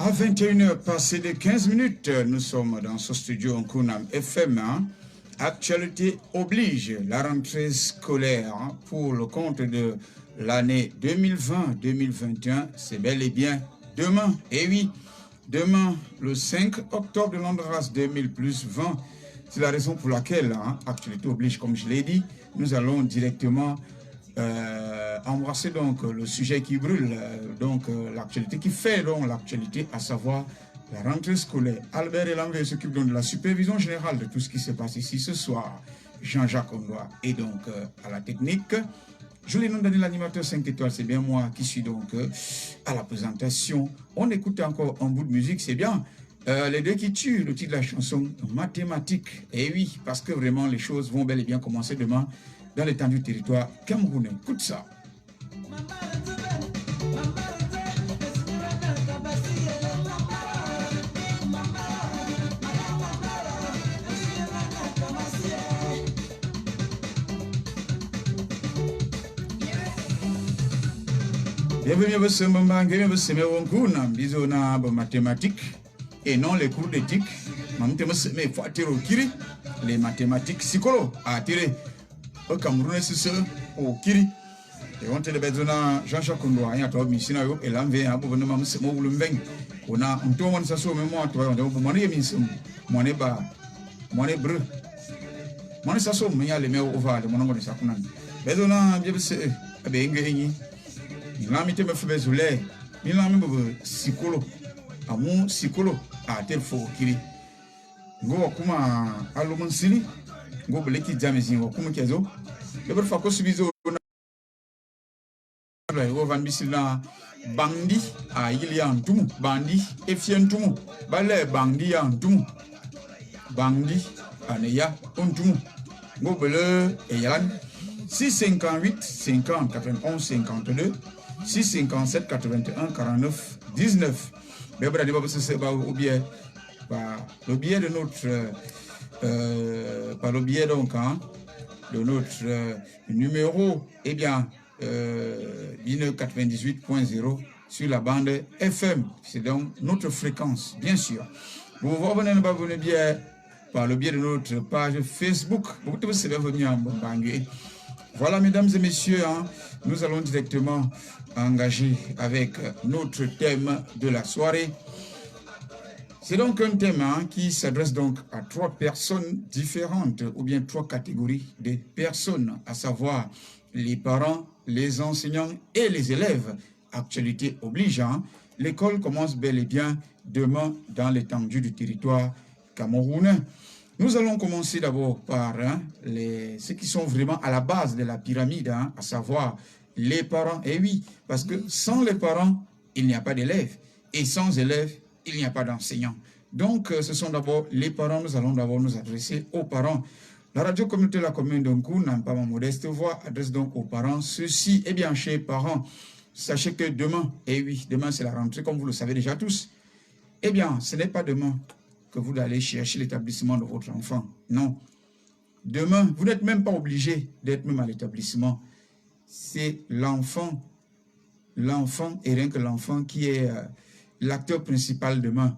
À 21h passé de 15 minutes, nous sommes dans ce studio en Kunam FM. Actualité oblige, la rentrée scolaire pour le compte de l'année 2020-2021, c'est bel et bien demain. Et oui, demain, le 5 octobre de l'an de race 2000 plus 20, c'est la raison pour laquelle, actualité oblige, comme je l'ai dit, nous allons directement embrasser donc le sujet qui brûle, l'actualité qui fait donc l'actualité, à savoir la rentrée scolaire. Albert Elanvé s'occupe donc de la supervision générale de tout ce qui se passe ici ce soir. Jean-Jacques Ondoa est donc à la technique. Je l'ai nommé l'animateur 5 étoiles, c'est bien moi qui suis donc à la présentation. On écoute encore un bout de musique, c'est bien. Les deux qui tuent, le titre de la chanson Mathématiques. Et oui, parce que vraiment les choses vont bel et bien commencer demain dans l'étendue du territoire camerounais. Écoute ça. Bienvenue à ce moment, bienvenue à ce moment, bisous na mathématiques et non les cours d'éthique. Mais il faut attirer au kiri, les mathématiques psycholo, à attirer au Cameroun, c'est ça, au kiri. Et on te le besoin Jean-Jacques Ondoa, il y a trois missions, et l'envers, à gouvernement, c'est mon boulevard. On a un tour, on s'assoit, même moi, toi, on a mon émission, mon ébat, mon hébreu. Mon s'assoit, mais il y a les meilleurs ovales, mon nom de Sakunan. Besoin, bien, c'est, bien, il m'a mis me fait zouler, il m'a mis psycholo, à mon psycholo, à tel faux kiri. Go kuma alumun sili, go beleki jamezi, go kuma kezo. Le ber fako subizo na go van bisila bandi a ili ya ntumu, bandi efien ntumu, bale bandi ya ntumu, bandi aneya ntumu. Go bele eyan 658 50 91 52 657 81 49 19. Bebra de babse ba ou bien par le biais de notre de notre numéro, eh bien, 98.0 sur la bande FM. C'est donc notre fréquence, bien sûr. Vous vous abonnez bien par le biais de notre page Facebook. Voilà, mesdames et messieurs, nous allons directement engager avec notre thème de la soirée. C'est donc un thème qui s'adresse donc à trois personnes différentes, ou bien trois catégories de personnes, à savoir les parents, les enseignants et les élèves. Actualité obligeant, l'école commence bel et bien demain dans l'étendue du territoire camerounais. Nous allons commencer d'abord par ceux qui sont vraiment à la base de la pyramide, à savoir les parents. Et oui, parce que sans les parents, il n'y a pas d'élèves, et sans élèves, il n'y a pas d'enseignants. Donc, ce sont d'abord les parents. Nous allons d'abord nous adresser aux parents. La radio communauté de la commune d'Onkou, n'a pas ma modeste voix, adresse donc aux parents ceci. Eh bien, chers parents, sachez que demain, et oui, demain c'est la rentrée, comme vous le savez déjà tous. Eh bien, ce n'est pas demain que vous allez chercher l'établissement de votre enfant. Non. Demain, vous n'êtes même pas obligé d'être même à l'établissement. C'est l'enfant. L'enfant, et rien que l'enfant qui est l'acteur principal demain.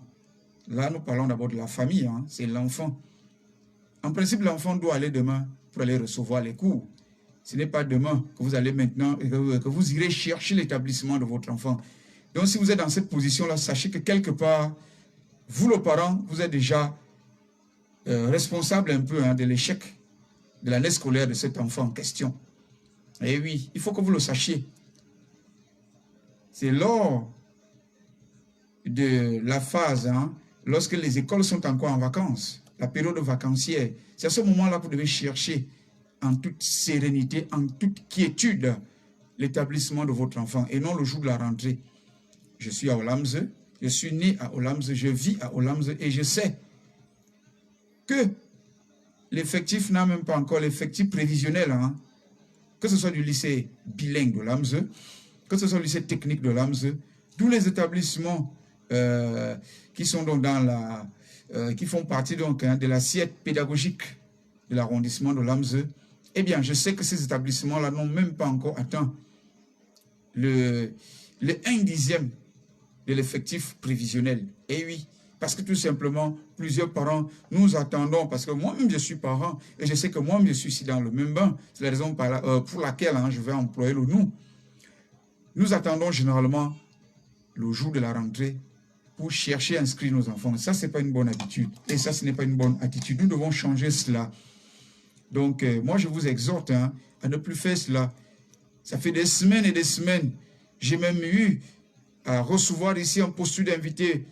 Là, nous parlons d'abord de la famille, c'est l'enfant. En principe, l'enfant doit aller demain pour aller recevoir les cours. Ce n'est pas demain que vous allez maintenant, que vous irez chercher l'établissement de votre enfant. Donc, si vous êtes dans cette position-là, sachez que quelque part, vous, le parent, vous êtes déjà responsable un peu de l'échec de l'année scolaire de cet enfant en question. Et oui, il faut que vous le sachiez. C'est lors de la phase, lorsque les écoles sont encore en vacances, la période vacancière, c'est à ce moment-là que vous devez chercher en toute sérénité, en toute quiétude, l'établissement de votre enfant, et non le jour de la rentrée. Je suis à Olamze, je suis né à Olamze, je vis à Olamze, et je sais que l'effectif n'a même pas encore l'effectif prévisionnel, que ce soit du lycée bilingue de Olamze, que ce soit le lycée technique de Olamze, tous les établissements qui sont donc dans la, qui font partie donc de l'assiette pédagogique de l'arrondissement de Olamze, eh bien, je sais que ces établissements-là n'ont même pas encore atteint le 1/10 de l'effectif prévisionnel. Et oui, parce que tout simplement, plusieurs parents, nous attendons, parce que moi-même je suis parent, et je sais que moi-même je suis ici dans le même bain. C'est la raison pour laquelle je vais employer le nous. Nous attendons généralement le jour de la rentrée pour chercher à inscrire nos enfants. Ça, ce n'est pas une bonne habitude. Et ça, ce n'est pas une bonne attitude. Nous devons changer cela. Donc, moi, je vous exhorte à ne plus faire cela. Ça fait des semaines et des semaines. J'ai même eu à recevoir ici un postulat d'invité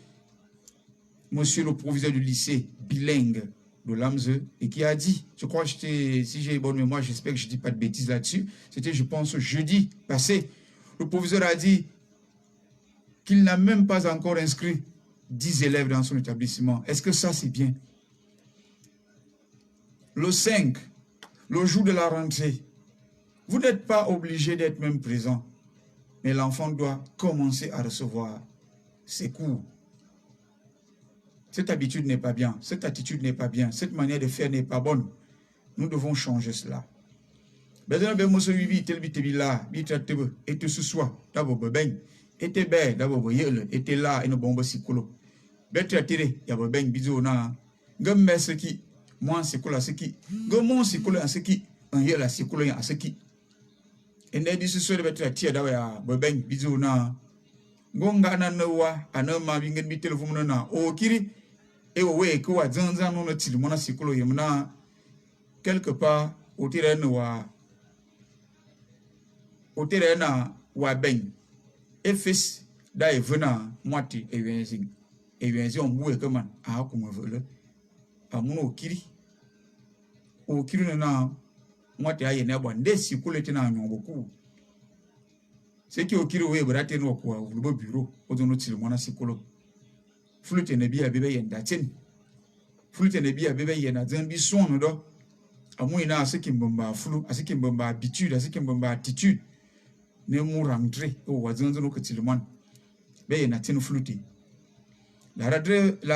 monsieur le proviseur du lycée bilingue de Lamze et qui a dit, je crois que si j'ai bonne mémoire, j'espère que je ne dis pas de bêtises là-dessus, c'était, je pense, jeudi passé. Le proviseur a dit qu'il n'a même pas encore inscrit 10 élèves dans son établissement. Est-ce que ça, c'est bien? Le 5, le jour de la rentrée, vous n'êtes pas obligé d'être même présent, mais l'enfant doit commencer à recevoir ses cours. Cette habitude n'est pas bien, cette attitude n'est pas bien, cette manière de faire n'est pas bonne. Nous devons changer cela. Et ce soir, était belle, d'abord, était là, et ne bombe psycholo. Betre tiré, y a ben bisou na. Gum meseki, moi psycholo à ce qui, gommon psycholo à ce qui, un yel à psycholo à ce qui. Et n'est dit ce soir de betre tiré d'abord, ben bisou na. Gonga na noa, anoma bingen bitel fumona, o kiri, et au way que wa zanzan non til mona psycholo yamna, quelque part, au tiré wa ben. Et fils d'ailleurs venant moitié et vienzi on bouge comme un comme un vol à mon okiri na moitié à yena bon des circulés na beaucoup c'est qui okiri oui brate no quoi le bureau au don autre mona sikolo flûte ne bia bébé yenda tin flûte ne bia bébé yena zambi son no do amu ina ce qui mbomba flou à ce qui mbomba habitude à ce qui mbomba attitude ne mu rentrer au wazanzo no ketilemon be na tin flûte. La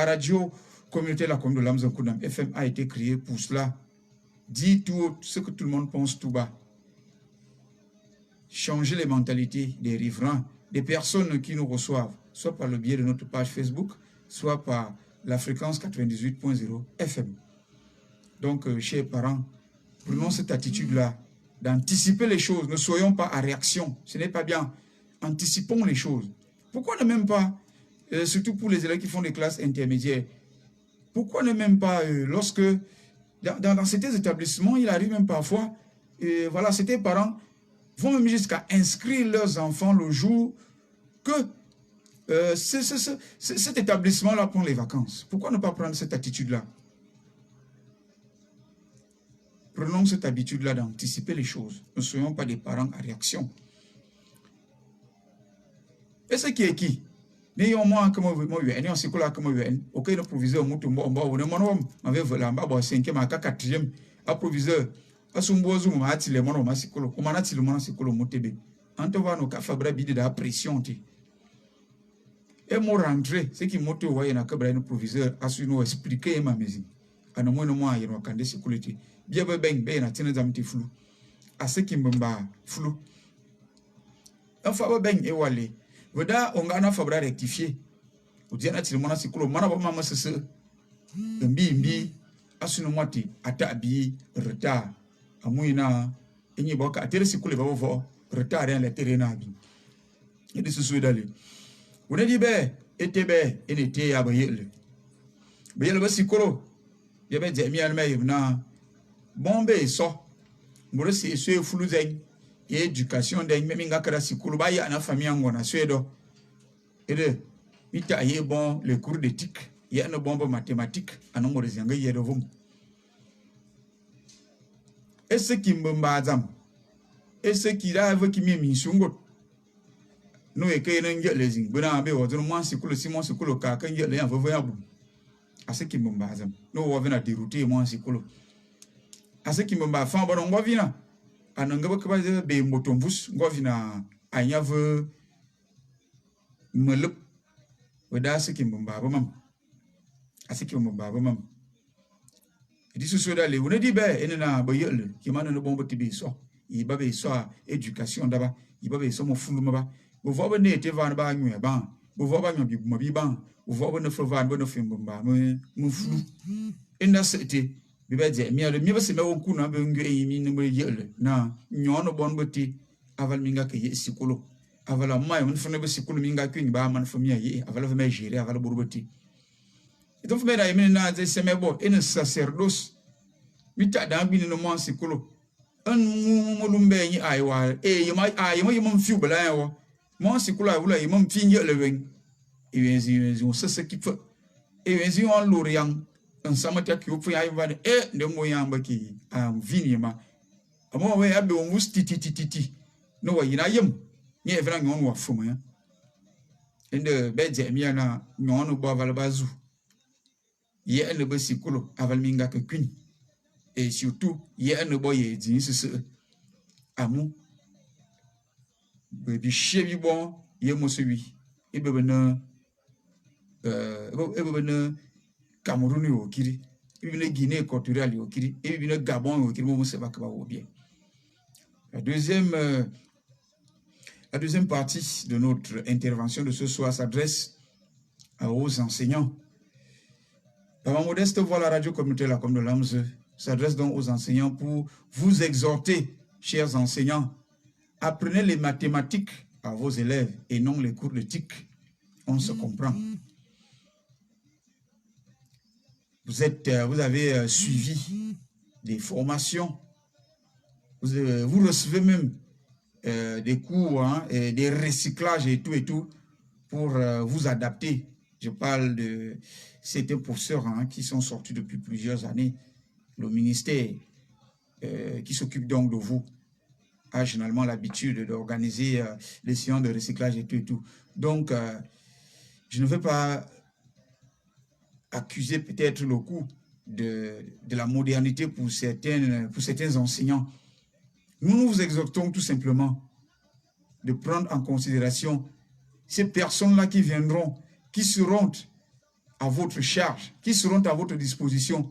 radio communautaire la commune de Lamze Nkoudam FM a été créée pour cela. Dit tout ce que tout le monde pense tout bas. Changer les mentalités des riverains, des personnes qui nous reçoivent, soit par le biais de notre page Facebook, soit par la fréquence 98.0 FM. Donc, chers parents, prenons cette attitude-là, d'anticiper les choses. Ne soyons pas à réaction. Ce n'est pas bien. Anticipons les choses. Pourquoi ne même pas, surtout pour les élèves qui font des classes intermédiaires, pourquoi ne même pas, lorsque, dans certains établissements, il arrive même parfois, voilà, certains parents vont même jusqu'à inscrire leurs enfants le jour que cet établissement-là prend les vacances. Pourquoi ne pas prendre cette attitude-là? Prenons cette habitude-là d'anticiper les choses. Ne soyons pas des parents à réaction. Et ce qui est qui? N'ayons moins que moi, et on s'y colle comme un, aucun proviseur, on avait volé un bas, 5e à 4e, un proviseur, à son boisou, à tirer mon homme, à s'y coller, on a tiré mon assicolo, motébé. Antoine, au café, brabide de la pression. Et mon rentrée, ce qui moto, voyez, n'a qu'à un proviseur, à nous expliquer ma maison. À nos moins, il y a un sécurité. Bien, ben, à tenir d'un petit flou. À ce qui me bat, flou. Enfin, ben, et walé. Veda on a fabra rectifier. Ou diana til mona sikolo mana ba mama sese. Mbi asunu mwati ata bi retard. Amuina enyi boka atere sikolo ba vo retard en le terrain bi. Et de ce souhait d'aller. On a dit be etebe enete ya ba yele. Ba yele ba sikolo. Ya ba jemi alme na bombe so. Ngoro se so fulu zen. Et éducation d'un même ngakara sikulu ba ya na famille ngona suedo et de mita ye bon les cours d'éthique ya na bon mathématique anon rezanga yedo vum et ce qui mbamba azam et ce qui rave qui mi sungo no e kay na ngele zing bana be wodo mo sikulu simon sikulu ka kan ngele ya vovo ya bu à ce qui mbamba azam no wo vena dérouter mo sikulu à ce qui mbamba fa bon ngo vina anangaba kaba be motombus govina anyave melup weda siki mbaba mam asiki mbaba mam idi susu dale wona di be enena ba yele ki mana no bombo tibi so yi ba be so éducation daba yi ba be so mo fulu maba bo vo ba ne te van ba nyu ba vous voyez, vous voyez, ne faut pas ne faire me flou. Et là, c'était, mais le mieux, c'est même au coup, n'a pas eu na, nyon, bon, beauté, avant minga que y sikolo. Avant la maille, on fait sikolo minga qu'une barre, man, famille, avant la famille gérée, avant la bourbeti. Et donc, mais là, il y a des sémébo, et un sacerdoce, mita d'ambine no moins sikolo. Un moulumbe y aïwa, et you might aïe, you m'en fut belaïwa. Moi, sikolo, vous l'avez, mon finger le vin. Et bien, c'est ce qui fait. Et bien, on l'orient. Un samata qui vous fait aïwa, et de moyen qui a vinima. A moi, ouais, abe, on vous titi. No, il y a yum. Ni evra nyon wa fuma. Et de bedje miana, nyon ou bois valbazou. Il y a un sikolo, avalminga que queen. Et surtout, il y a un boy dit ce amour. Baby chevy bon, il y a mon celui. Et bebena Cameroun au Kiri. Et bien Guinée équatoriale au Kiri. Et bien Gabon au Kiri. Mon se va bien. La deuxième partie de notre intervention de ce soir s'adresse aux enseignants. Papa Modeste voit la radio communautaire comme de l'AMSE s'adresse donc aux enseignants pour vous exhorter, chers enseignants, apprenez les mathématiques à vos élèves et non les cours de TIC. On se comprend. Vous avez suivi des formations. Vous recevez même des cours, hein, et des recyclages et tout pour vous adapter. Je parle de certains professeurs, hein, qui sont sortis depuis plusieurs années. Le ministère qui s'occupe donc de vous a généralement l'habitude d'organiser des séances de recyclage et tout. Donc, je ne veux pas accuser peut-être le coup de la modernité pour certains enseignants. Nous vous exhortons tout simplement de prendre en considération ces personnes-là qui viendront, qui seront à votre charge, qui seront à votre disposition.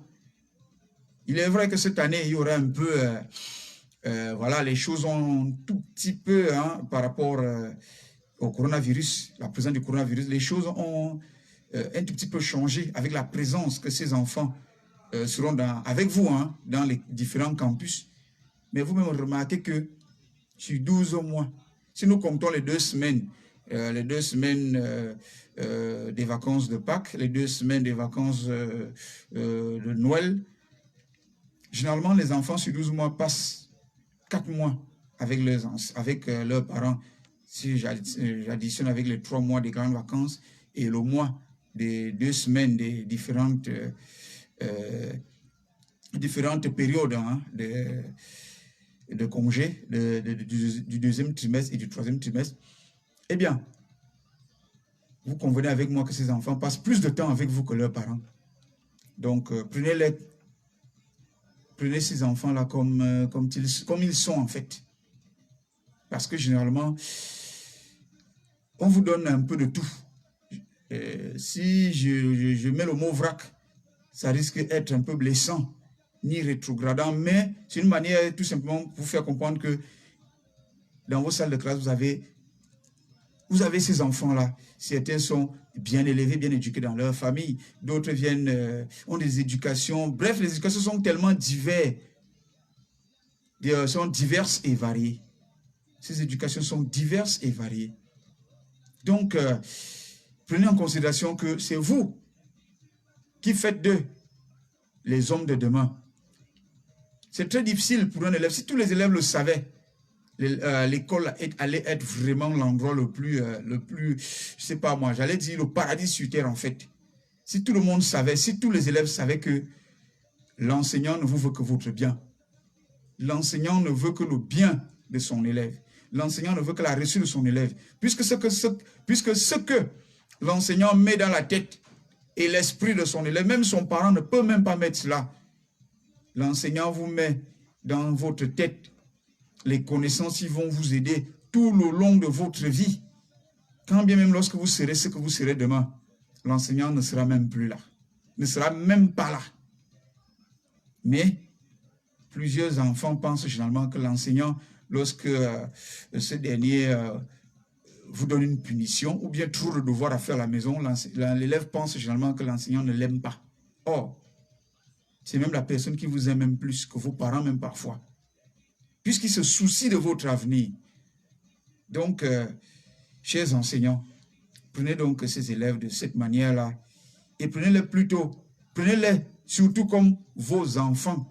Il est vrai que cette année, il y aura un peu, voilà, les choses ont un tout petit peu, hein, par rapport au coronavirus, la présence du coronavirus, les choses ont un tout petit peu changé avec la présence que ces enfants seront avec vous, hein, dans les différents campus. Mais vous-même remarquez que sur 12 mois, si nous comptons les 2 semaines, des vacances de Pâques, les 2 semaines des vacances de Noël, généralement, les enfants sur 12 mois passent 4 mois avec leurs parents. Si j'additionne avec les 3 mois des grandes vacances et le mois des 2 semaines des différentes périodes, hein, de congés du 2e trimestre et du 3e trimestre, eh bien, vous convenez avec moi que ces enfants passent plus de temps avec vous que leurs parents. Donc, prenez ces enfants-là comme ils sont en fait. Parce que généralement, on vous donne un peu de tout. Si je mets le mot vrac, ça risque d'être un peu blessant, ni rétrogradant, mais c'est une manière tout simplement pour vous faire comprendre que dans vos salles de classe, vous avez ces enfants-là. Certains sont bien élevés, bien éduqués dans leur famille. D'autres ont des éducations. Bref, les éducations sont tellement diverses et variées. Ces éducations sont diverses et variées. Donc, prenez en considération que c'est vous qui faites d'eux les hommes de demain. C'est très difficile pour un élève. Si tous les élèves le savaient, l'école allait être vraiment l'endroit le plus, je sais pas moi, j'allais dire le paradis sur terre en fait. Si tout le monde savait, si tous les élèves savaient que l'enseignant ne vous veut que votre bien. L'enseignant ne veut que le bien de son élève. L'enseignant ne veut que la réussite de son élève. Puisque ce que l'enseignant met dans la tête et l'esprit de son élève, même son parent ne peut même pas mettre cela. L'enseignant vous met dans votre tête les connaissances qui vont vous aider tout le long de votre vie. Quand bien même lorsque vous serez ce que vous serez demain, l'enseignant ne sera même plus là. Ne sera même pas là. Mais plusieurs enfants pensent généralement que l'enseignant, lorsque ce dernier vous donne une punition ou bien trop de devoirs à faire à la maison, l'élève pense généralement que l'enseignant ne l'aime pas. Or, c'est même la personne qui vous aime même plus que vos parents même parfois, puisqu'il se soucie de votre avenir. Donc, chers enseignants, prenez donc ces élèves de cette manière-là et prenez-les plutôt, prenez-les surtout comme vos enfants.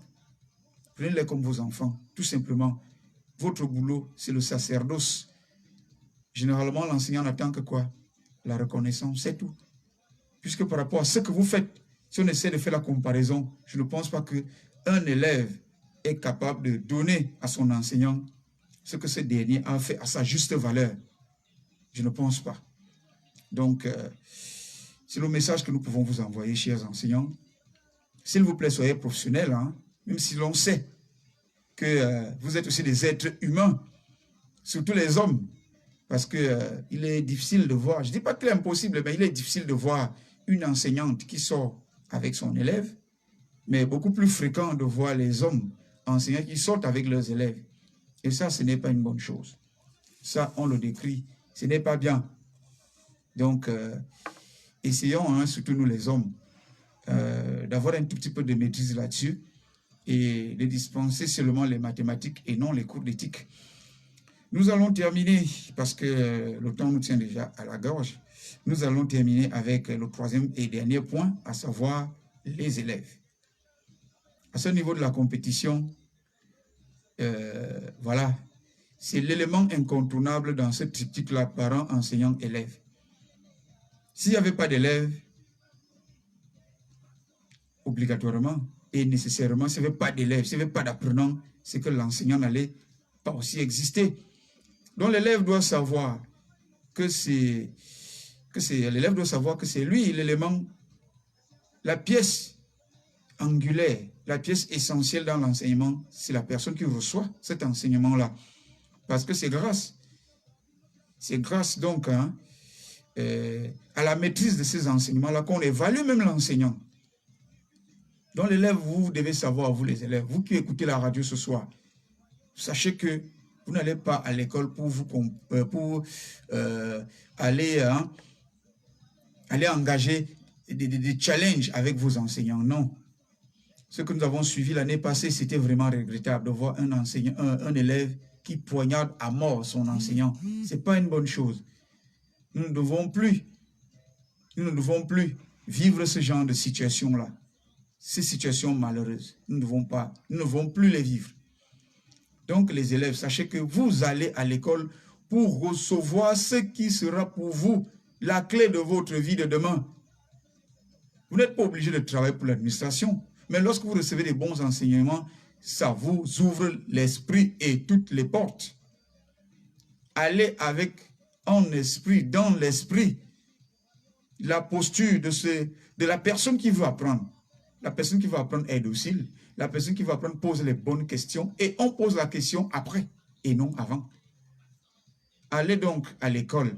Prenez-les comme vos enfants, tout simplement. Votre boulot, c'est le sacerdoce. Généralement, l'enseignant n'attend que quoi? La reconnaissance, c'est tout. Puisque par rapport à ce que vous faites, si on essaie de faire la comparaison, je ne pense pas qu'un élève est capable de donner à son enseignant ce que ce dernier a fait à sa juste valeur. Je ne pense pas. Donc, c'est le message que nous pouvons vous envoyer, chers enseignants. S'il vous plaît, soyez professionnels, hein, même si l'on sait que vous êtes aussi des êtres humains, surtout les hommes, parce qu'il est difficile de voir, je ne dis pas qu'il est impossible, mais il est difficile de voir une enseignante qui sort avec son élève, mais beaucoup plus fréquent de voir les hommes enseignants qui sortent avec leurs élèves. Et ça, ce n'est pas une bonne chose. Ça, on le décrit, ce n'est pas bien. Donc, essayons, hein, surtout nous les hommes, d'avoir un tout petit peu de maîtrise là-dessus et de dispenser seulement les mathématiques et non les cours d'éthique. Nous allons terminer, parce que le temps nous tient déjà à la gorge, nous allons terminer avec le troisième et dernier point, à savoir les élèves. À ce niveau de la compétition, voilà, c'est l'élément incontournable dans ce triptyque-là, parents, enseignants, élèves. S'il n'y avait pas d'élèves, obligatoirement et nécessairement, s'il n'y avait pas d'élèves, s'il n'y avait pas d'apprenants, c'est que l'enseignant n'allait pas aussi exister. Donc l'élève doit savoir que c'est l'élève doit savoir que c'est lui l'élément, la pièce angulaire, la pièce essentielle dans l'enseignement, c'est la personne qui reçoit cet enseignement-là. Parce que c'est grâce donc hein, à la maîtrise de ces enseignements-là qu'on évalue même l'enseignant. Donc l'élève, vous devez savoir, vous les élèves, vous qui écoutez la radio ce soir, sachez que vous n'allez pas à l'école pour aller engager des challenges avec vos enseignants. Non. Ce que nous avons suivi l'année passée, c'était vraiment regrettable de voir un élève qui poignarde à mort son enseignant. Ce n'est pas une bonne chose. Nous ne devons plus vivre ce genre de situation-là. Ces situations malheureuses, nous ne devons plus les vivre. Donc les élèves, sachez que vous allez à l'école pour recevoir ce qui sera pour vous la clé de votre vie de demain. Vous n'êtes pas obligé de travailler pour l'administration, mais lorsque vous recevez des bons enseignements, ça vous ouvre l'esprit et toutes les portes. Allez avec en esprit, dans l'esprit, la posture de la personne qui veut apprendre. La personne qui va apprendre est docile. La personne qui va apprendre pose les bonnes questions et on pose la question après et non avant. Allez donc à l'école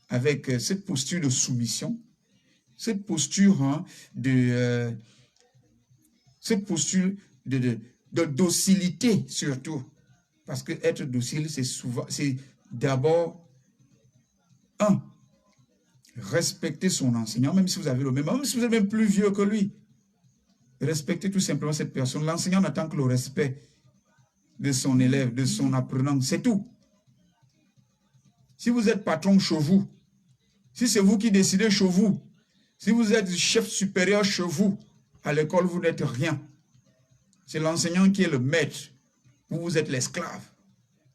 avec cette posture de soumission, cette posture hein, de docilité surtout. Parce que être docile, c'est d'abord respecter son enseignant, même si vous avez le même si vous êtes même plus vieux que lui. Respectez tout simplement cette personne. L'enseignant n'attend que le respect de son élève, de son apprenant, c'est tout. Si vous êtes patron chez vous, si c'est vous qui décidez chez vous, si vous êtes chef supérieur chez vous, à l'école, vous n'êtes rien. C'est l'enseignant qui est le maître. Vous êtes l'esclave.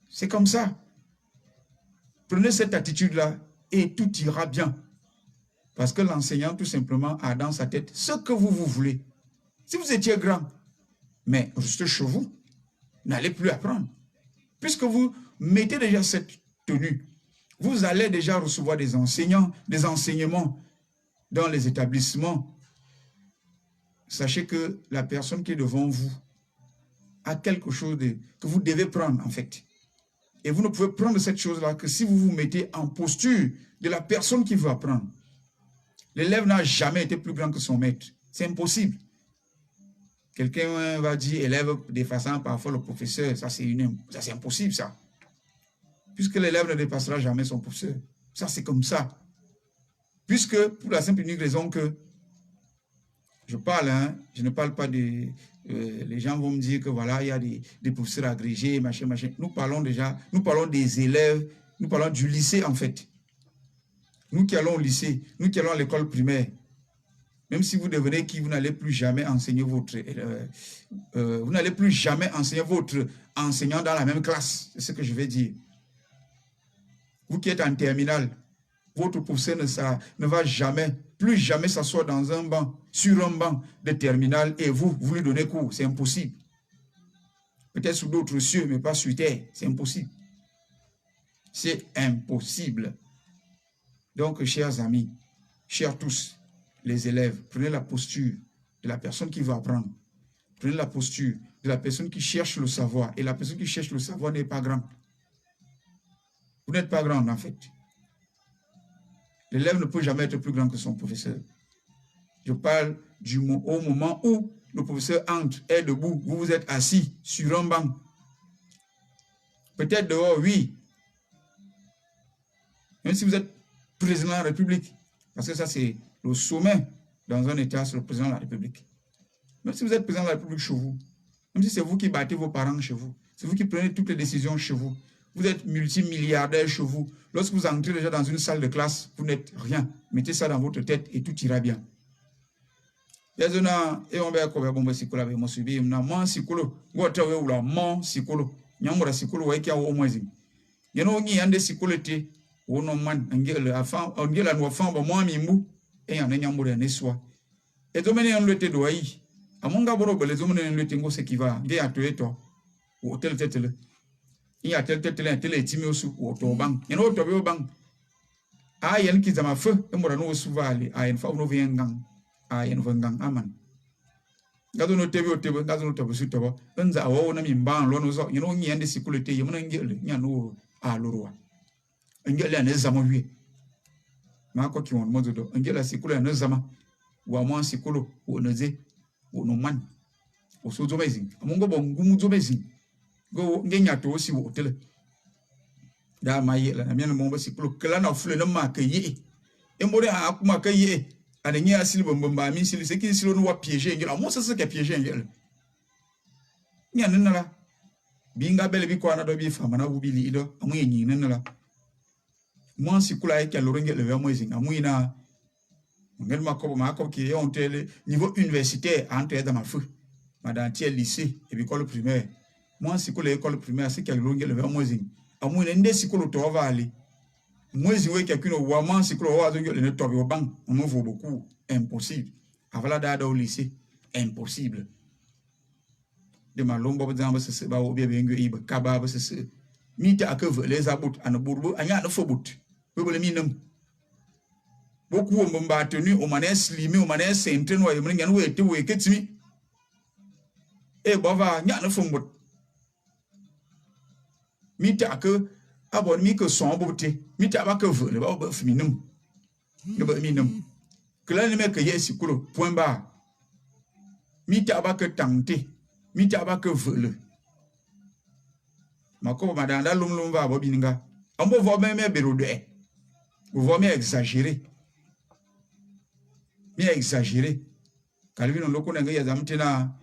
C'est comme ça. Prenez cette attitude-là et tout ira bien. Parce que l'enseignant, tout simplement, a dans sa tête ce que vous voulez. Si vous étiez grand, mais restez chez vous, n'allez plus apprendre. Puisque vous mettez déjà cette tenue, vous allez déjà recevoir des enseignants, des enseignements dans les établissements. Sachez que la personne qui est devant vous a quelque chose que vous devez prendre en fait. Et vous ne pouvez prendre cette chose-là que si vous vous mettez en posture de la personne qui veut apprendre. L'élève n'a jamais été plus grand que son maître. C'est impossible. Quelqu'un va dire, élève dépassant parfois le professeur, ça c'est impossible ça. Puisque l'élève ne dépassera jamais son professeur. Ça, c'est comme ça. Puisque, pour la simple et unique raison que je parle, hein, je ne parle pas de... les gens vont me dire que voilà, il y a des professeurs agrégés, machin, machin. Nous parlons déjà, nous parlons des élèves, nous parlons du lycée en fait. Nous qui allons au lycée, nous qui allons à l'école primaire, même si vous devenez qui, vous n'allez plus jamais enseigner votre... vous n'allez plus jamais enseigner votre enseignant dans la même classe. C'est ce que je vais dire. Vous qui êtes en terminale, votre professeur ne va jamais, plus jamais s'asseoir dans un banc, sur un banc de terminale et vous lui donnez cours. C'est impossible. Peut-être sous d'autres cieux, mais pas sur terre. C'est impossible. C'est impossible. Donc, chers amis, chers tous, les élèves, prenez la posture de la personne qui va apprendre. Prenez la posture de la personne qui cherche le savoir. Et la personne qui cherche le savoir n'est pas grande. Vous n'êtes pas grande, en fait. L'élève ne peut jamais être plus grand que son professeur. Je parle au moment où le professeur entre, est debout, vous vous êtes assis sur un banc. Peut-être dehors, oui. Même si vous êtes président de la République, parce que ça c'est le sommet dans un État, c'est le président de la République. Même si vous êtes président de la République chez vous, même si c'est vous qui battez vos parents chez vous, c'est vous qui prenez toutes les décisions chez vous, vous êtes multimilliardaire chez vous, lorsque vous entrez déjà dans une salle de classe, vous n'êtes rien. Mettez ça dans votre tête et tout ira bien. Wono man ngela afan ngela no afan ba mo amimbu e yan nyambure ne swa e to mene en lete do ayi amonga boro bele zo mene en lete ngo se kiva nge ato eto wo tel tetele ya tel tetele tele timi osu wo to bang yen wo to be bang a yen ki zama fe e mora no su vale a yen fa no vengang a yen vengang aman gazo no tebe o tebe gazo no tebe su tebe nza wo na mi mban lo no zo yen o nyende sikulete yem na ngele nya no a lorwa ngela ne zama wie ma ko ki won mozo ngela sikolo ne zama wa mo sikolo wo neze wo no man wo so zo mezing amongo bo ngumu zo mezing go ngenya to si wo tele da ma ye la na mi no mo sikolo kala na fule no ma ka ye e mbore a kuma ka ye ane nya asili bombo ba mi sili se ki silo no wa piéger ngela mo se ke piéger ngela nya nala binga bele bi ko na do bi fama na bubili ido amu yenyi nala moi si kula yake alorenge le wa mwezi na muina ngel makobo ki on tele niveau universitaire entre dans ma feu madame tie lycée et école primaire moi si kula école primaire c'est qu'elle alorenge le wa mwezi amuina nde si kula to vale mwezi we quelqu'un wa man si kula wa zonge le to be bang on vaut beaucoup impossible avala dada au lycée impossible de malombo bazamba se ba obi be ngwe iba kaba ba se mita akave les abut an burbu anya na fobut bebele minam beaucoup o mba tenu o mané slimi o mané centre no yemre ngan we te we ketimi e bova nya na fombut mita ak abon mi que son bobuté mita ba que vele ba ba minam ne ba minam kala ne me que yesi kulo point ba mita ba que tangté mita ba que vele mako madanda lum va bo bininga ambo vo me bero de vous voyez exagéré bien exagéré Calvin loko na ya zamtina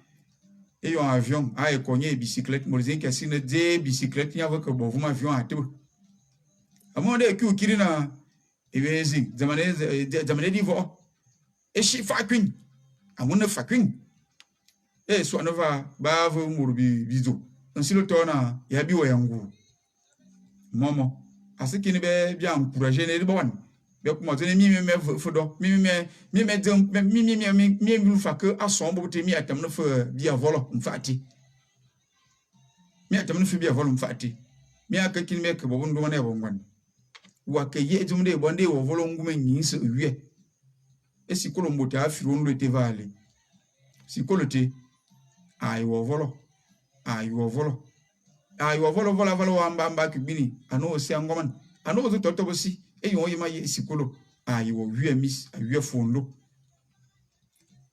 e yo avion a e konye bicyclette molizin ke sine de bicyclette nya avec bo vuma avion ate amone ki ukiri na ebezi zamane di vo e shi fakwin amone fakwin e so anova ba vo murubi bizo nsilo tona ya biwo yangu momo asikini be bien encourager ne bon be kuma zo ne mi me fodo mi fa que a son bo te mi atam no fa bia volo mfati mi atam no fa bia volo mfati mi aka kin me ke bo ndo ne bo ngwan wa ke ye zum de bonde wo volo ngume nyinse wie e sikolo mbota afiro ndo te vale sikolo te ai wo volo vola wamba kibini ano si angoman ano zo toto bosi e yo yema ye sikolo ayo wie mis wie fondo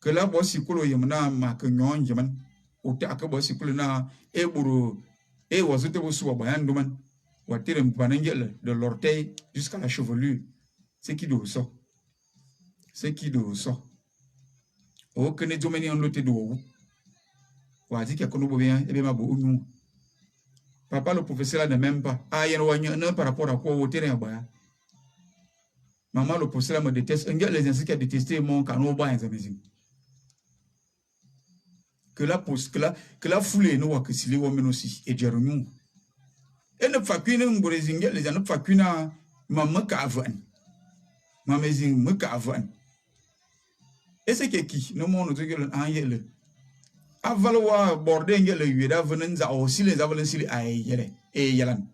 que la bo sikolo yemna ma ke nyon jeman o ta ka bo sikolo na e buru e wo zo te bosu wa bayan duman de l'orteil jusqu'à la chevelure. C'est qui doit ça? C'est qui doit ça? Oh, que ne domine en loté de vous. Ou a dit qu'il y a qu'on bien, et bien ma beau nous. Papa, le professeur ne m'aime pas. Ah, il y a un par rapport à quoi au terrain. Maman, le professeur me déteste. Un gars, les ainsi qui a détesté mon canot bas, que la foule nous que si les hommes aussi et Jérémie. Et ne fa qu'une brésilien, les gens ne fa qu'une maman cavan. Maman zing me cavan. Et c'est qui? Nous mon nous gueule en yelle. Avaloa bordé ngele yueda venenza aussi les avalensi ay yele et yalan.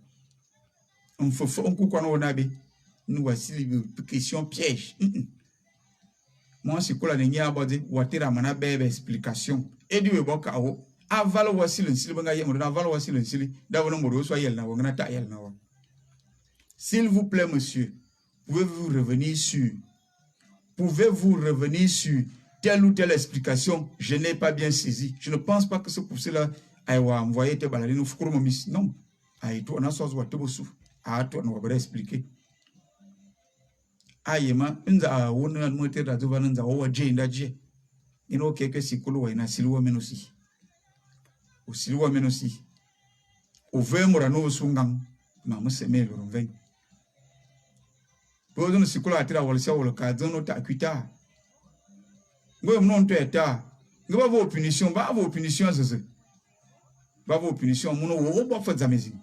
On fait un coup qu'on a bé. Nous voici les questions pièges. Moi, c'est quoi la dernière abordée? Watera mana bébé explication. Et du bokao. Avalo voici le sili banga yem. Avalo voici le sili. D'avant moro soit yel na wangana ta yel na wa. S'il vous plaît, monsieur, pouvez-vous revenir sur telle ou telle explication? Je n'ai pas bien saisi. Je ne pense pas que ce pour cela a envoyé te balader nous foucou mis. Non. Aïe toi on a soit te bossou. Ah toi on va expliquer. Ayema nza wona moteur da zuva nza wa je ndaje ino keke sikulu wa ina silwa menosi o silwa menosi o vemora no sungang ma musemelo ronven bozo no sikulu atira wolsia wol ka zono ta kwita ngwe mnon to eta ngwe ba punition zeze ba punition muno wo bo fa zamezi.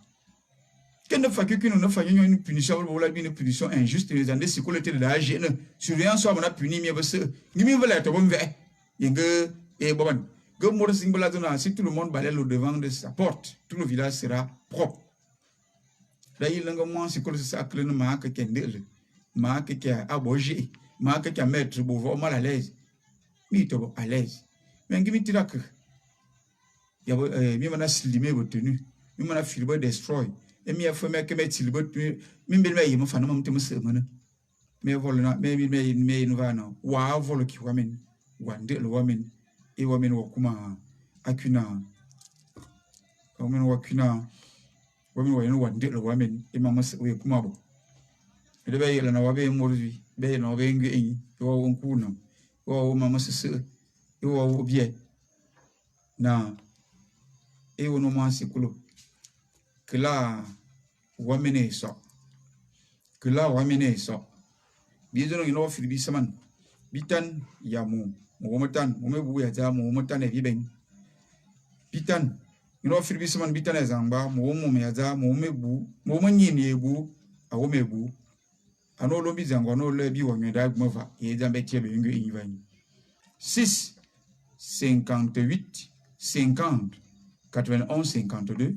Qu'il ne fasse une punition, une punition injuste, les années sécurité de la gêne, surveillant soit on a puni, mais parce que nous veulons être bon vert. Il y a bon, si tout le monde balaye le devant de sa porte, tout le village sera propre. Là, il y a un moment, c'est que ça crée une marque qui est marque qui a abogé, marque qui a mettre pour mal à l'aise. Mais tu es à l'aise. Mais il y a que il y a même un slimé retenu, même un fibre destroy. Et mi fait mais que met il bot mi me yimo fa no mam temo se mana me vol na me no va na wa vol ki wa men wa de lo wa men e wa men wa kuma akuna wa men wa kuna wa men wa de lo wa men e mama se we kuma bo e de be na wa be morzi be no be ngi en wa won kuna wa mama se e wa wo bie na e wono ma se kulo que là, on va mener ça. Que là, on va mener ça. Bien sûr, il y a Philippe Saman. Bitan, il y a mon motan, mon mebou, il y a mon motan et bien. Bitan, il y a Philippe Saman, bitan et zamba, mon méaza, mon mebou, mon manien et bou, à mon mebou. À nos lobbies, en nos lobbies, on y a d'agmova, et d'ambétier, bien, il va. 6, 58, 50, 91, 52.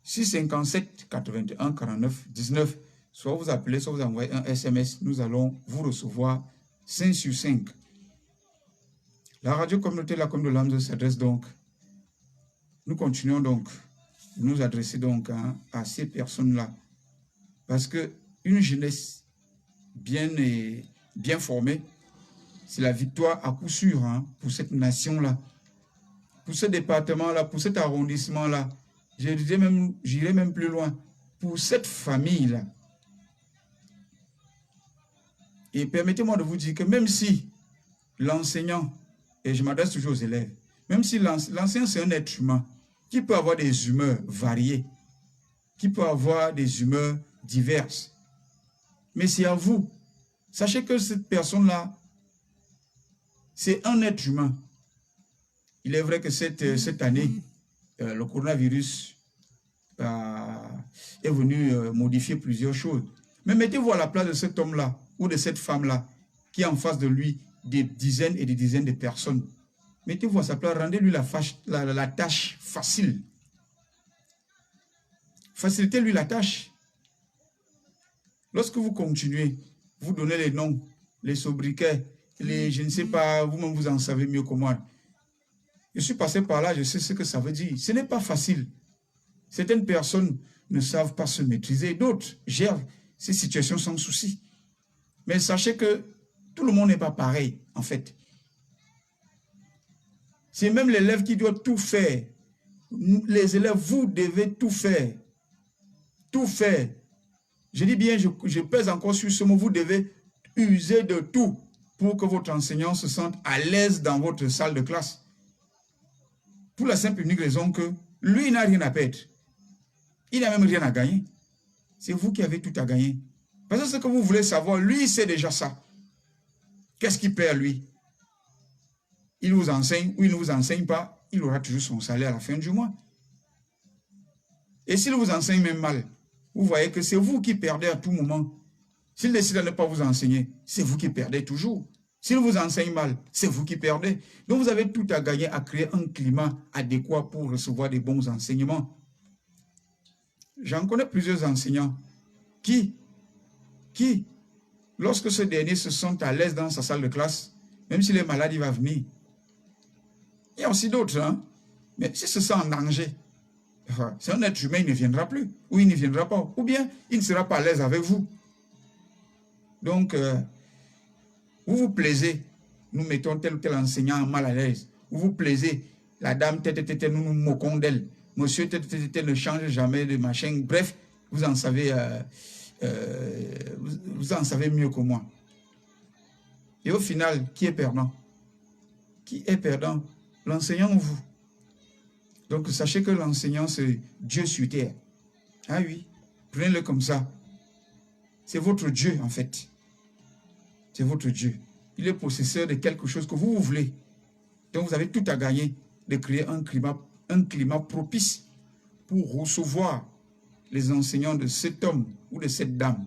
657 81 49 19. Soit vous appelez, soit vous envoyez un SMS. Nous allons vous recevoir 5 sur 5. La radio communautaire, la commune de l'âme s'adresse donc. Nous continuons donc nous adresser donc à ces personnes-là. Parce que une jeunesse bien formée, c'est la victoire à coup sûr pour cette nation-là, pour ce département-là, pour cet arrondissement-là. J'irai même plus loin. Pour cette famille-là. Et permettez-moi de vous dire que même si l'enseignant, et je m'adresse toujours aux élèves, même si l'enseignant c'est un être humain, qui peut avoir des humeurs variées, qui peut avoir des humeurs diverses, mais c'est à vous. Sachez que cette personne-là, c'est un être humain. Il est vrai que cette année, le coronavirus est venu modifier plusieurs choses. Mais mettez-vous à la place de cet homme-là ou de cette femme-là qui est en face de lui des dizaines et des dizaines de personnes. Mettez-vous à sa place, rendez-lui la tâche facile. Facilitez-lui la tâche. Lorsque vous continuez, vous donnez les noms, les sobriquets, les je ne sais pas, vous-même vous en savez mieux que moi. Je suis passé par là, je sais ce que ça veut dire. Ce n'est pas facile. Certaines personnes ne savent pas se maîtriser, d'autres gèrent ces situations sans souci. Mais sachez que tout le monde n'est pas pareil, en fait. C'est même l'élève qui doit tout faire. Les élèves, vous devez tout faire. tout faire. Je dis bien, je pèse encore sur ce mot, vous devez user de tout pour que votre enseignant se sente à l'aise dans votre salle de classe. Pour la simple et unique raison que lui n'a rien à perdre. Il n'a même rien à gagner. C'est vous qui avez tout à gagner. Parce que ce que vous voulez savoir, lui, c'est déjà ça. Qu'est-ce qu'il perd, lui? Il vous enseigne ou il ne vous enseigne pas, il aura toujours son salaire à la fin du mois. Et s'il vous enseigne même mal, vous voyez que c'est vous qui perdez à tout moment. S'il décide de ne pas vous enseigner, c'est vous qui perdez toujours. S'il vous enseigne mal, c'est vous qui perdez. Donc vous avez tout à gagner à créer un climat adéquat pour recevoir des bons enseignements. J'en connais plusieurs enseignants qui, lorsque ce dernier se sent à l'aise dans sa salle de classe, même s'il est malade, il va venir. Il y a aussi d'autres, hein? Mais s'il se sent en danger, c'est un être humain, il ne viendra plus, ou il ne viendra pas, ou bien il ne sera pas à l'aise avec vous. Donc, vous vous plaisez, nous mettons tel ou tel enseignant mal à l'aise. Vous vous plaisez, la dame, nous nous moquons d'elle. Monsieur, ne change jamais de machin. Bref, vous en savez, vous en savez mieux que moi. Et au final, qui est perdant? Qui est perdant? L'enseignant ou vous? Donc, sachez que l'enseignant, c'est Dieu sur terre. Ah oui, prenez-le comme ça. C'est votre Dieu, en fait. C'est votre Dieu. Il est possesseur de quelque chose que vous voulez. Donc, vous avez tout à gagner de créer un climat propice pour recevoir les enseignants de cet homme ou de cette dame.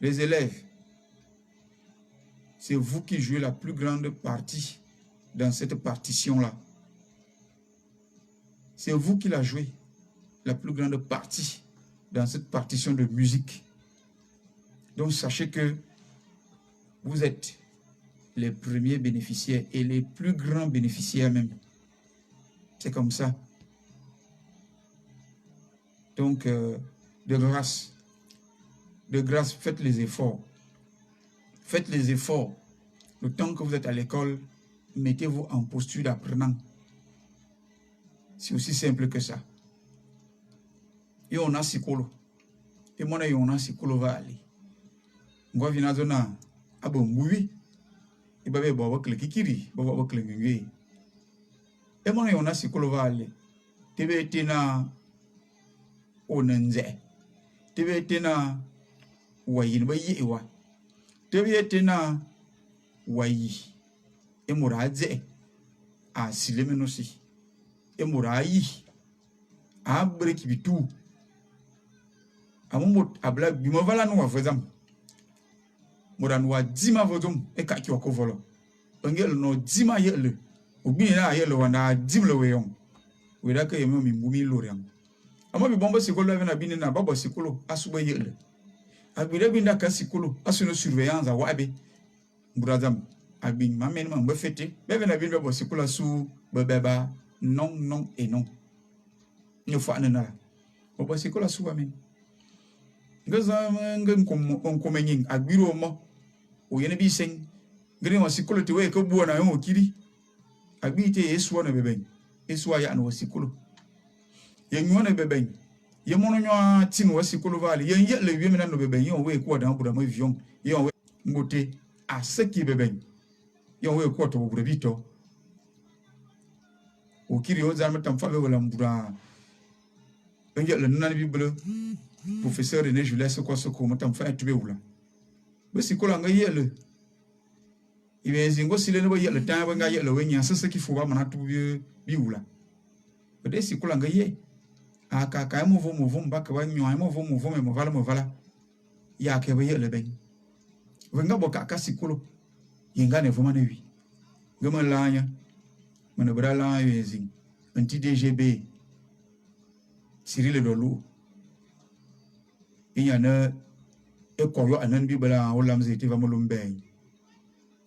Les élèves, c'est vous qui jouez la plus grande partie dans cette partition-là. C'est vous qui la jouez, la plus grande partie dans cette partition de musique. Donc, sachez que vous êtes les premiers bénéficiaires et les plus grands bénéficiaires même. C'est comme ça. Donc, de grâce, faites les efforts. Faites les efforts. Le temps que vous êtes à l'école, mettez-vous en posture d'apprenant. C'est aussi simple que ça. Et on a sikolo. Et moi, on a sikolo va aller. Ngwa vina zona abongui. Et babe bobo klekikiri, bobo klekingwe. Et moi, on a sikolo va aller. Tebe tena onenze. Tebe tena wayin bayi ewa. Tebe tena wayi. E moradze a silemenosi. E morayi a breki bitu. Amumot abla bimovala no wafezam. Moran wa dima vodum e ka kiwako volo. Engel no dima yele. Obi na yele wana dimle weyon. Weda ka yemo mi mbumi loriam. Ama bi bombo sikolo na bini na babo sikolo asuba yele. Agbire binda ka sikolo asuno surveillance a wabe. Mbradam agbin mamen ma mbefete. Bebe na binda bo sikolo su bebeba non non et non. Ne fa na. Bo sikolo su amen. Ngazam nkomenyin agbiro mo oyene bi sen ngene wasikolo te we ko buo na yo kiri agbite yesu na beben yesu ya na wasikolo ye nyu na beben ye mono nyo tin wasikolo vale ye ye le wiemi na no beben ye we ko dan bura ma vion ye we ngote aseki beben ye we ko to bura bito o kiri o zama tam fa be wala mbura enje le nana bi bleu professeur René Jules quoi ce ko matam fa tube wula be sikola nga yele ibe zingo sile no yele tan ba nga yele wenya sese ki fo ba mana tu bi wula be de sikola nga ye aka ka mo vo mbaka ba nyo mo vo me vala ya ke be yele ben wenga boka ka sikolo yenga ne vo mana wi ngama lanya mana bra la yezing anti DGB Cyril Dolo il y a un école à n'en bibla ou l'amzété va me l'ombein.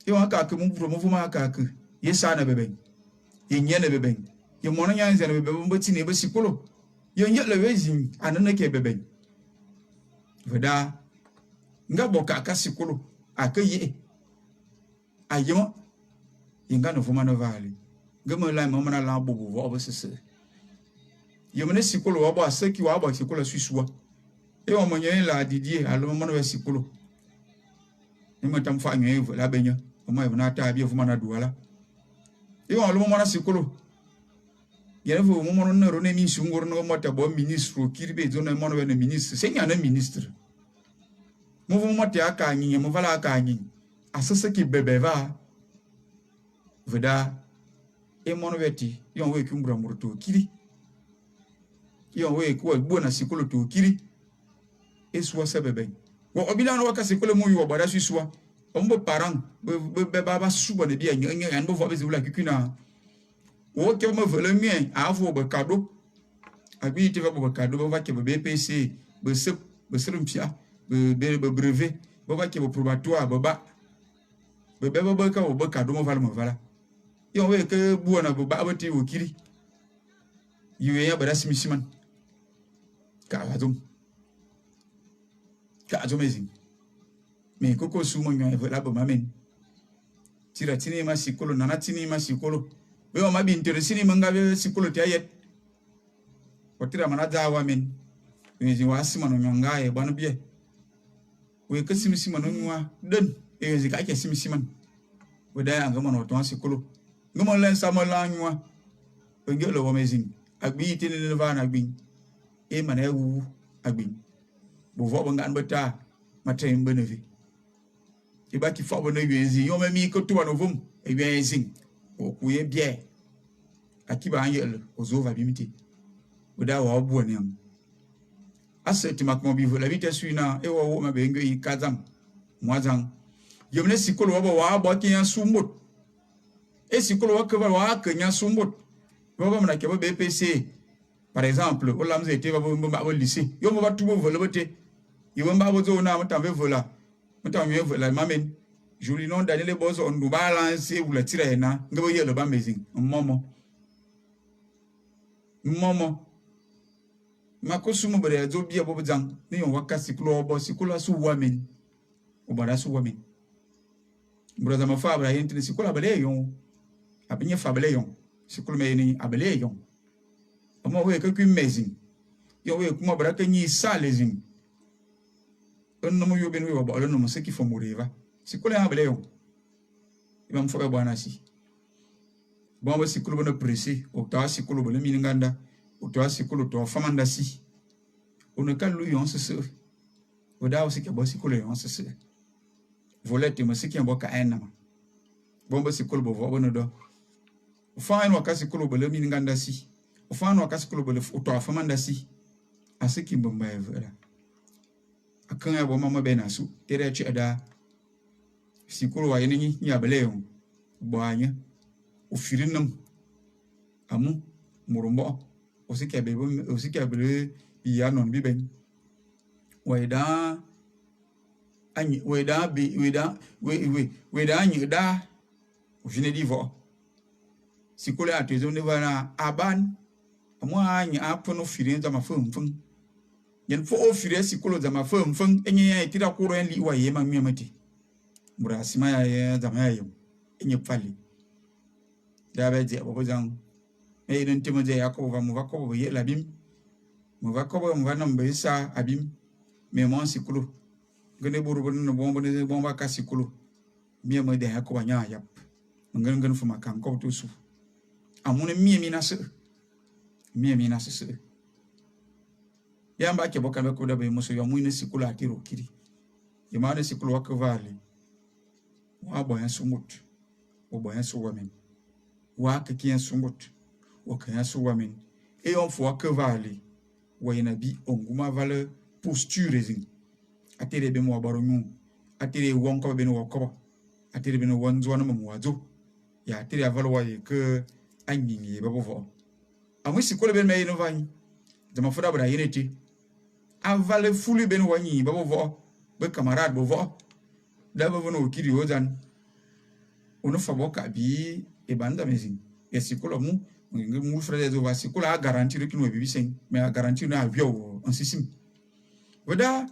Et on a qu'à mon mouvement à qu'à que, yesana bébé, yen bébé, yon monoyan et bébé, but in a besicolo. Yon yet le raising, and an eke bébé. Veda Ngaboka Cassicolo, à que ye. Ayon, yon gan of woman of valley. Gummer like Mamma Lambo over ce. yemene sikolo wabo aseki wabo sikolo suiswa e o monye la Didier alo mo no sikolo ni mo tam fa nwe la benya o mo na ta bi fu mana duala e o lo mo na sikolo yene fu mo mo no ro ne mi sungor no mo ta bo ministre kirbe zo no mo no ne ministre senya na ministre mo fu mo ta aka anyi mo vala aka anyi asese ki bebeva veda e mo no weti yon we kumbra murto kiri yon we ko gbo na sikolo to kiri eswa sebebe wo obila no waka sikolo mu yo bada suiswa ombo parang be baba suba ne dia nya yan bo vobe zula kikuna wo ke mo vele mien afo be kado abi te be kado bo va ke be BPC be sep be srumpia be brevet bo va ke be probatoire baba be ka bo kado mo vala yon we ke buona bo ba bati wo kiri yiwe ya bada simisiman ka azum me koko sumo nyo la bo mamen tira tini ma sikolo nana tini ma sikolo we o mabi interesini manga be sikolo ti ayet o tira mana dawa men we ji wasima no nyanga e banu bie we ka simisima no nwa den e ji ka ke simisiman we da anga mo to sikolo ngomo len samala nwa we ngelo bo mezin agbi tini ne va na agbi e mana e wu agbi bo vo ngan beta matem benevi iba ki fa bono yenzi yo memi ko to anovum e yenzi o ku ye bie akiba anyel ozova bimiti oda wa obu ani am aseti makmo bi vola vite suina e wo ma bengo yi kazam mwazang yemne sikolo wa abo kinya sumut e sikolo wa keva wa kenya sumut bo mna ke BPC par exemple o lamze te ba bo lycée yo mo ba tubo vola bote yo mba bo zo na mtambe vola mtambe vola mamen joli non Daniel bozo on du balance ou la tire na ngabo yelo ba amazing momo makosumo bere zo bia bo jang ni yon waka sikolo bo sikolo su wamen o bara su wamen broda ma fabra yenti sikolo bale yon abinye fabele yon sikolo me ni abele yon omo we ka ku amazing yo we kuma bara ka ni salezing no mo yobe no ba no mo seki fo muriva sikolo ya bale yon ibam fo be bwana si bomba sikolo bona presi o ta sikolo bona mininganda o ta sikolo to famanda si on ka lu yon se o da o seki bo sikolo yon se volete mo seki bo ka enama bomba sikolo bo vo bona do o fa no ka sikolo bona mininganda si o fa no ka sikolo bona o to famanda si aseki bomba evera akan ya bo mama be na su tere chi ada sikolo wa yini nya bale yon bo anya o firinam amu murumbo o sike bele ya non bi ben weda anyi weda bi weda anyi da o fine divo sikolo atezo ne bana aban amu anyi apono firin za mafumfum yen fo o fire sikolo za mafumfum enye ya tira kuro en liwa yema miamati murasima ya za mayo enye pali dabe je bo jang e den timo je yakoba mu vakobo ye labim mu vakobo mu vanam be sa abim me mon sikolo gane buru no bomba ka sikolo mi mo de yakoba nya yap ngan fu makan ko to su amune mi mina se yamba ke boka ko da be muso yo mu ne sikolo atiro kiri yama ne sikolo wakavali wa boyan sumut o boyan suwamen wa ka kiyan sumut o kan su wamen e on fo ka vali wa ina bi onguma vale posture zin atere be mo baro nyu atere won ko be no ko atere be no won zo na mo wazo ya atere avalo wa ke anyi be bo fo amu sikolo be me no vani de ma foda bra yineti avale fulu be no wani be bo fo be camarade bo fo da bo no kiri ozan ono fa boka bi e banda mezin e sikolo mu frère zo va sikolo a garantir que no bibi sen mais a garantir na avio en sisim wada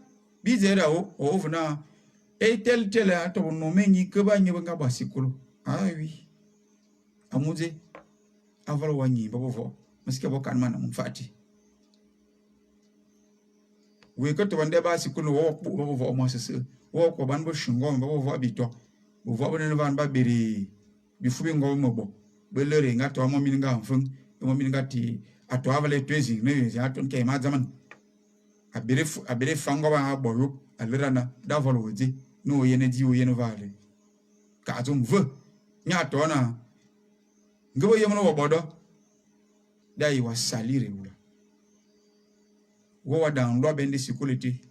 bi zera o vna e tel to no menyi ke ba nyi nga ba sikolo ah oui amuze avalo wani babo vo maske bokan mana mfati Oui, quand tu vas débattre, c'est que nous allons voir moi, c'est ça. Ou quoi, ban bo shingom, ba voir bito. Bo voir ben van ba beri. Bi fu bi ngom mo. Be le ringa to mo minga mfung. Mo minga ti ato avale twezi ne ya ton ke ma zaman. Abere fango ba boyo alirana da volodi. No yene di o yene vale. Ka zum ve. Nya to na. Ngbo yemo no bodo. Da yi wa salire wula. Wo wa dan lo ben de sécurité.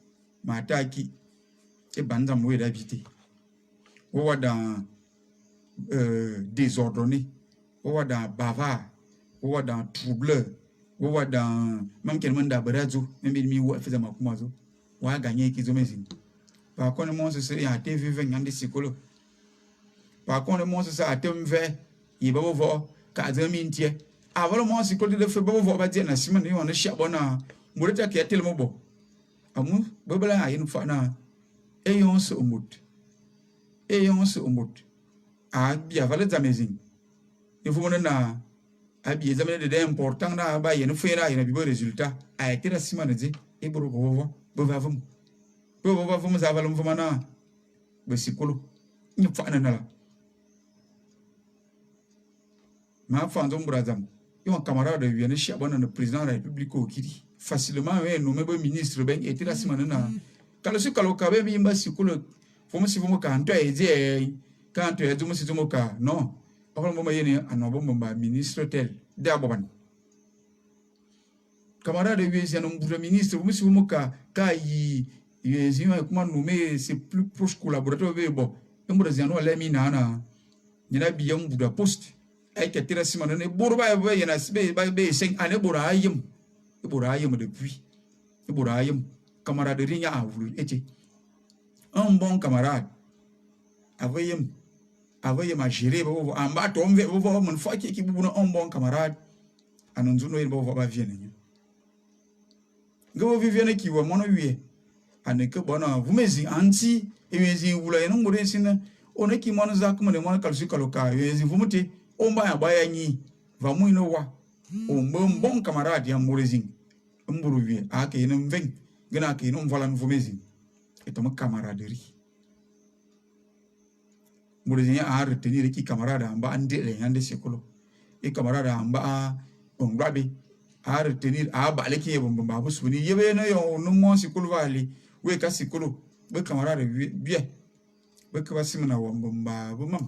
Ma taki et banza moué d'habiter. Ou dans désordonné, ou dans bavard, ou dans troubleur, ou dans même quelqu'un d'abarazo, même il m'y faisait ma kumazo, ou a gagné qu'ils ont mis. Par contre, moi, c'est un TV 20 ans de psychologue. Par contre, moi, c'est un thème vert, il va voir, 4 minutes. Avant le moment, c'est que le fait, va voir, dire, na simon, on est chabona, moureta qui a tellement beau. Amour, bobala, il nous fait na. Ayons ce mot. Ayons ce mot. Ah, bien, voilà les amazing. Il faut na abi examen de important na ba yene fera yene bi résultat. A été la semaine de et boro bo va vum. Bo va vum za valum vum na. Be sikolo. Ni fa na la. Ma fa ndom brazam. Yon camarade de yene chabona le président de la République au kiri. Facilement nommé ministre ben était la semaine na. Quand ce kalokabe bi mba sikolo. Faut si vous quand tu es quand tu es du si tu moka non alors moi yene anobo mba ministre tel d'aboban camarade de yezi anombre ministre vous si vous moka ka yi yezi comment nommer c'est plus proche collaborateur be bon mbo ziano la mina na nyina biyam buda poste ay ka tira simana ne borba ba yena be 5 années borayem depuis borayem camarade de rinya a voulu était un bon camarade avait ma géré en bas tombe mon fois qui un bon camarade annonce no il va venir go vivene qui wa mono wie aneke bona vous mezi anti et mezi wula eno ngore sina on qui mono za kuma ne mono kalsu kaloka mezi vous mute on ba ya baya nyi va mu ino wa on bon camarade ya morezing mburu wie a ke eno mven gna ke eno vola vous mezi et ton camaraderie Mourezien a retenir qui camarade en bas ande les yande sekolo et camarade en bas on grabe a retenir a balé qui est bon babu souni yebe no yo no mo sekolo vali we ka sekolo be camarade bien be ka basimna wa babu mam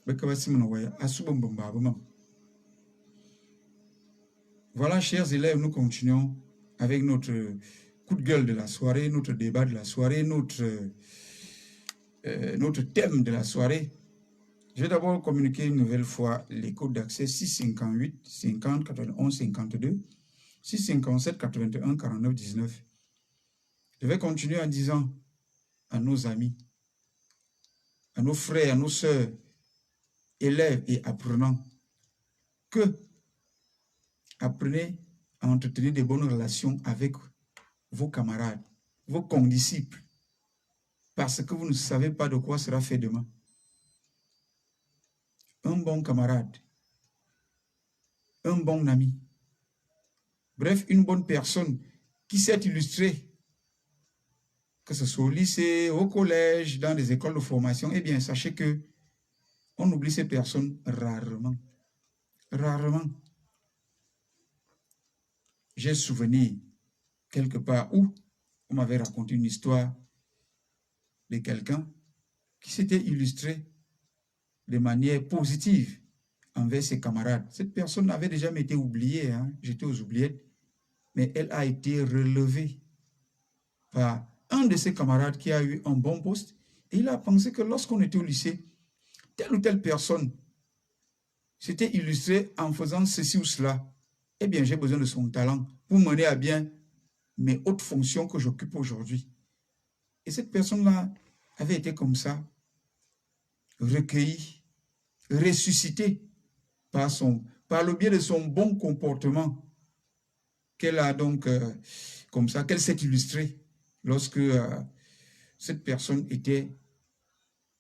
be ka basimna wa asubo babu mam. Voilà, chers élèves, nous continuons avec notre coup de gueule de la soirée, notre débat de la soirée, notre thème de la soirée. Je vais d'abord communiquer une nouvelle fois les codes d'accès 658 50 91 52 657 81 49 19. Je vais continuer en disant à nos amis, à nos frères, à nos sœurs, élèves et apprenants, que apprenez à entretenir de bonnes relations avec vos camarades, vos condisciples, parce que vous ne savez pas de quoi sera fait demain. Un bon camarade, un bon ami, bref, une bonne personne qui s'est illustrée, que ce soit au lycée, au collège, dans des écoles de formation, eh bien, sachez que on oublie ces personnes rarement. Rarement. J'ai souvenir quelque part où on m'avait raconté une histoire de quelqu'un qui s'était illustré de manière positive envers ses camarades. Cette personne avait déjà été oubliée, hein? J'étais aux oubliettes, mais elle a été relevée par un de ses camarades qui a eu un bon poste, et il a pensé que lorsqu'on était au lycée, telle ou telle personne s'était illustrée en faisant ceci ou cela. Eh bien, j'ai besoin de son talent pour mener à bien mes hautes fonctions que j'occupe aujourd'hui. Et cette personne-là avait été comme ça, recueillie, ressuscitée par le biais de son bon comportement qu'elle a donc, comme ça, qu'elle s'est illustrée lorsque cette personne était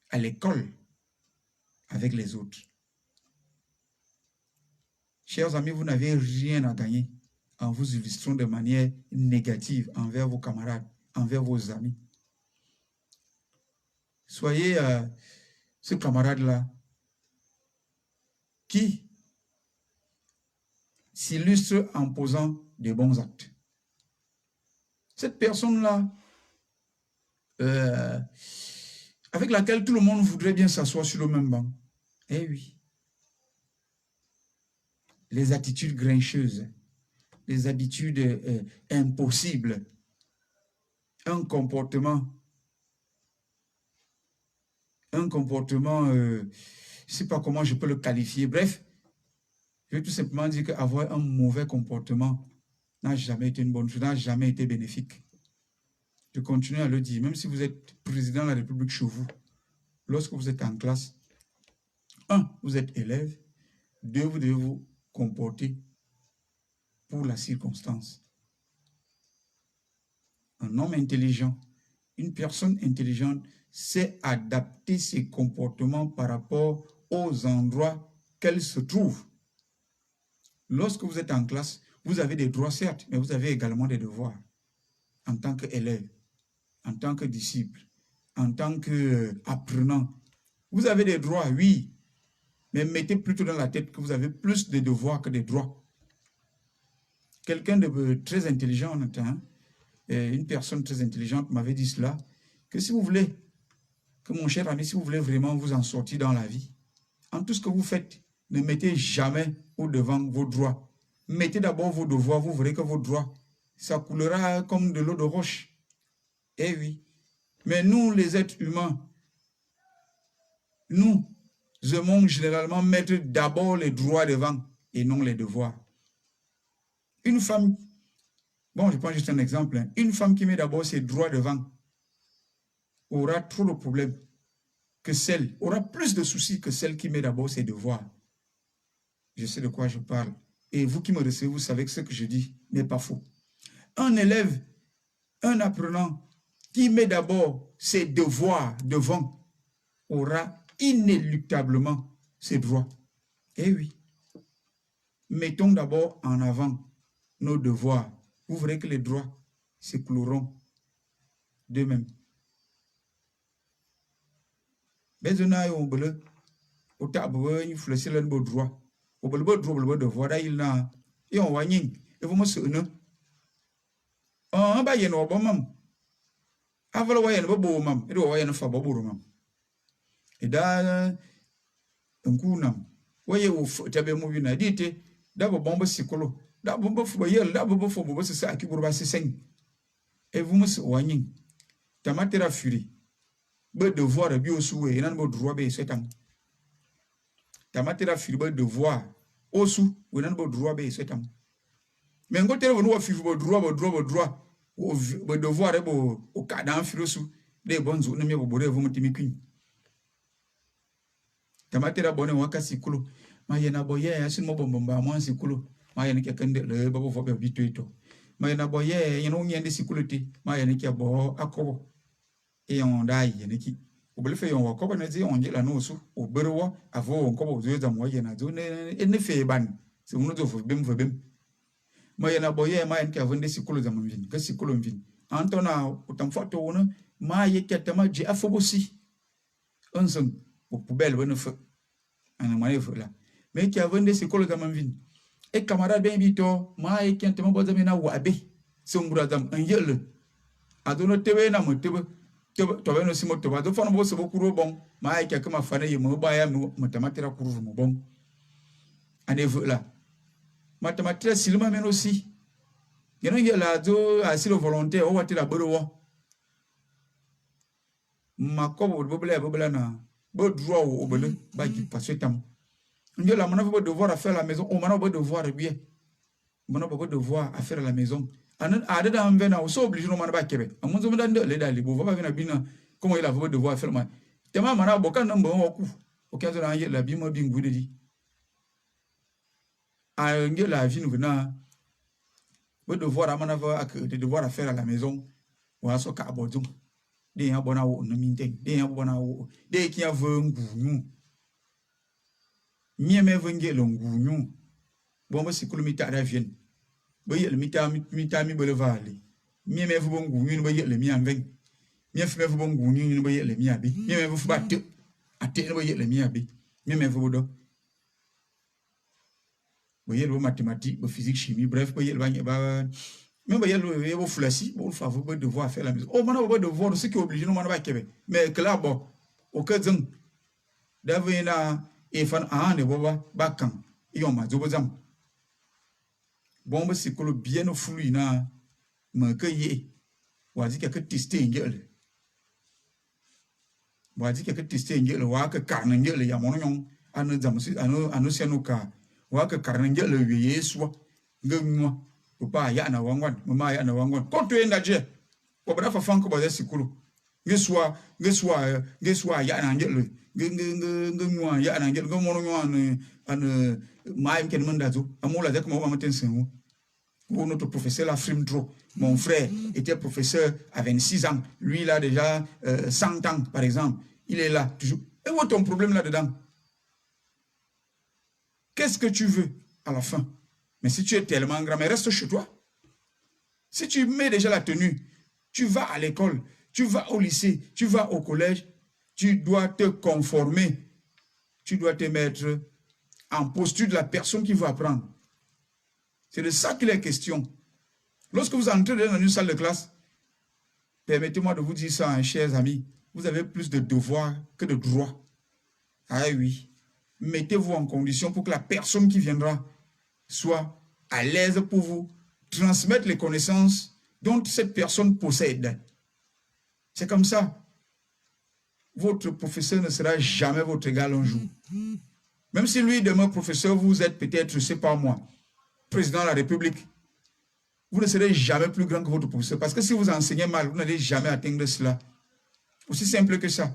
à l'école avec les autres. Chers amis, vous n'avez rien à gagner en vous illustrant de manière négative envers vos camarades, envers vos amis. Soyez ce camarade-là qui s'illustre en posant des bons actes. Cette personne-là, avec laquelle tout le monde voudrait bien s'asseoir sur le même banc. Eh oui. Les attitudes grincheuses, les habitudes impossibles, un comportement, je ne sais pas comment je peux le qualifier. Bref, je veux tout simplement dire qu'avoir un mauvais comportement n'a jamais été une bonne chose, n'a jamais été bénéfique. Je continue à le dire, même si vous êtes président de la République chez vous, lorsque vous êtes en classe, 1, vous êtes élève, 2, vous devez vous comporter pour la circonstance. Un homme intelligent, une personne intelligente sait adapter ses comportements par rapport aux endroits qu'elle se trouve. Lorsque vous êtes en classe, vous avez des droits certes, mais vous avez également des devoirs en tant qu'élève, en tant que disciple, en tant qu'apprenant. Vous avez des droits, oui, mais mettez plutôt dans la tête que vous avez plus de devoirs que de droits. Quelqu'un de très intelligent, une personne très intelligente m'avait dit cela, que si vous voulez, que mon cher ami, si vous voulez vraiment vous en sortir dans la vie, en tout ce que vous faites, ne mettez jamais au-devant vos droits. Mettez d'abord vos devoirs, vous verrez que vos droits, ça coulera comme de l'eau de roche. Eh oui. Mais nous, les êtres humains, nous aimons généralement mettre d'abord les droits devant et non les devoirs. Une femme, bon, je prends juste un exemple, hein, une femme qui met d'abord ses droits devant aura trop de problèmes que celle, aura plus de soucis que celle qui met d'abord ses devoirs. Je sais de quoi je parle. Et vous qui me recevez, vous savez que ce que je dis n'est pas faux. Un élève, un apprenant qui met d'abord ses devoirs devant aura inéluctablement ses droits. Eh oui. Mettons d'abord en avant nos devoirs. Vous verrez que les droits s'écouleront d'eux-mêmes. Bezona yo bele ota bowe ni flesser le droit. Au bele droit devoir da il na et on wa yin et vous me sene. Ba yen o bomam. Avalo wa yen bo mam, e do wa yen fa bo mam. E da nkunam. Wa ye wo tabe mu bi na dite da bo bombo sikolo. Da bombo fu ba yel da bombo fu bo se sa ki burba se sen. Et vous me wa yin. Tamatera furie. Be devoir bi osu we nan bo droit be setan. Tamatera furie be devoir osu we nan bo droit be setan. Mais ngotere wo no fifu bo droit o devoir bo o kadan filosu de bonzo no me bo bore vous mutimi kwin. Tamatera bone waka sikulu ma yena boye asin mo bomba mo sikulu ma yena ke kende le babo fo be bitoito ma yena boye yena o nyende sikuluti ma yena ke bo akobo et on dai yena ki o bele fe yon wakobo na zi on je la no su o berewo avo on kobo zo za mo yena zo ne fe ban se uno zo fo bem ma yena boye ma yena ke avende sikulu za mvini ke sikulu mvini antona utamfoto wona ma yeke tama je afobosi onson o poubelle wona fe ana ma yefo la mais qui avende sikulu za mvini et camarade ben bito ma yeke tama boza mena wabe se ngura za anyele adono tebe na mo tebe to beno simo to ba do fano bo se bo kuro bon ma yeke kama fane yemo ba ya mo tamatera kuru mo bon ane la mathématique silma men aussi yeno yela zo asilo volontaire o wati la bodo makobo bobela na bo droit o bele ba ki passer tam ndio la mona bo devoir à faire à la maison o mona bo devoir bien mona bo devoir à faire à la maison anan ade da mvena o so obligé no mona ba kebe amonzo mda ndo le dali bo va vena bina comment il a bo devoir à faire ma tema mana bo kan mbo o ku o kazo na yela bi mo bi ngude di a la vie nous na be devoir à manava de devoir à faire à la maison ou à so ka abodum de ya bona wo no minten de ya bona wo de ki ya vengu mie me venge longu bon ba sikulu mi ta da vien ba yel mitami ba le vale mi me fu bon gu ba yel mi anven mi fu me fu bon gu ba yel mi abi mi me fu ba te ate ba yel mi abi mi me fu do ba yel mathématique ba physique chimie bref ba yel ba même ba yel ba flasi ba fa fu ba devoir faire la maison oh mana ba devoir ce qui est obligé non mana ba kebe mais que là bon au cas zeng davena e fan a ne ba kan iyo ma zo bazam bon ba sikolo bien au flou na ma que ye wazi que tester ngel wazi que tester ngel wa que karna ngel ya mono yon anu zamsi anu senuka wa que karna ngel wi yeso ngwa papa ya na wangwan mama ya na wangwan ko to enda je ko bra fa fanko ba sikolo ngeswa ya na ngel ngwa ya na ngel ngomo no an mai ken mandazo amola de ko ma tensen où notre professeur la frime trop. Mon frère était professeur à 26 ans. Lui, il a déjà 100 ans, par exemple. Il est là, toujours. Et où est ton problème là-dedans? Qu'est-ce que tu veux à la fin? Mais si tu es tellement grand, mais reste chez toi. Si tu mets déjà la tenue, tu vas à l'école, tu vas au lycée, tu vas au collège, tu dois te conformer. Tu dois te mettre en posture de la personne qui va apprendre. C'est de ça qu'il est question. Lorsque vous entrez dans une salle de classe, permettez-moi de vous dire ça, hein, chers amis, vous avez plus de devoirs que de droits. Ah oui. Mettez-vous en condition pour que la personne qui viendra soit à l'aise pour vous transmettre les connaissances dont cette personne possède. C'est comme ça. Votre professeur ne sera jamais votre égal un jour. Même si lui demeure professeur, vous êtes peut-être, je ne sais pas moi, président de la République, vous ne serez jamais plus grand que votre professeur. Parce que si vous enseignez mal, vous n'allez jamais atteindre cela. Aussi simple que ça.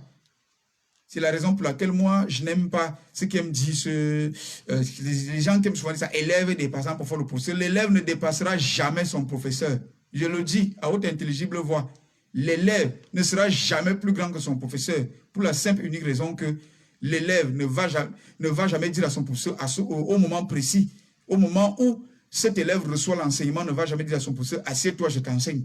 C'est la raison pour laquelle moi, je n'aime pas ce qui me dit, les gens qui aiment souvent dire ça, élève et dépassant pour faire le professeur. L'élève ne dépassera jamais son professeur. Je le dis à haute intelligible voix. L'élève ne sera jamais plus grand que son professeur. Pour la simple et unique raison que l'élève ne va jamais dire à son professeur au moment précis, au moment où cet élève reçoit l'enseignement, ne va jamais dire à son professeur, assieds-toi, je t'enseigne.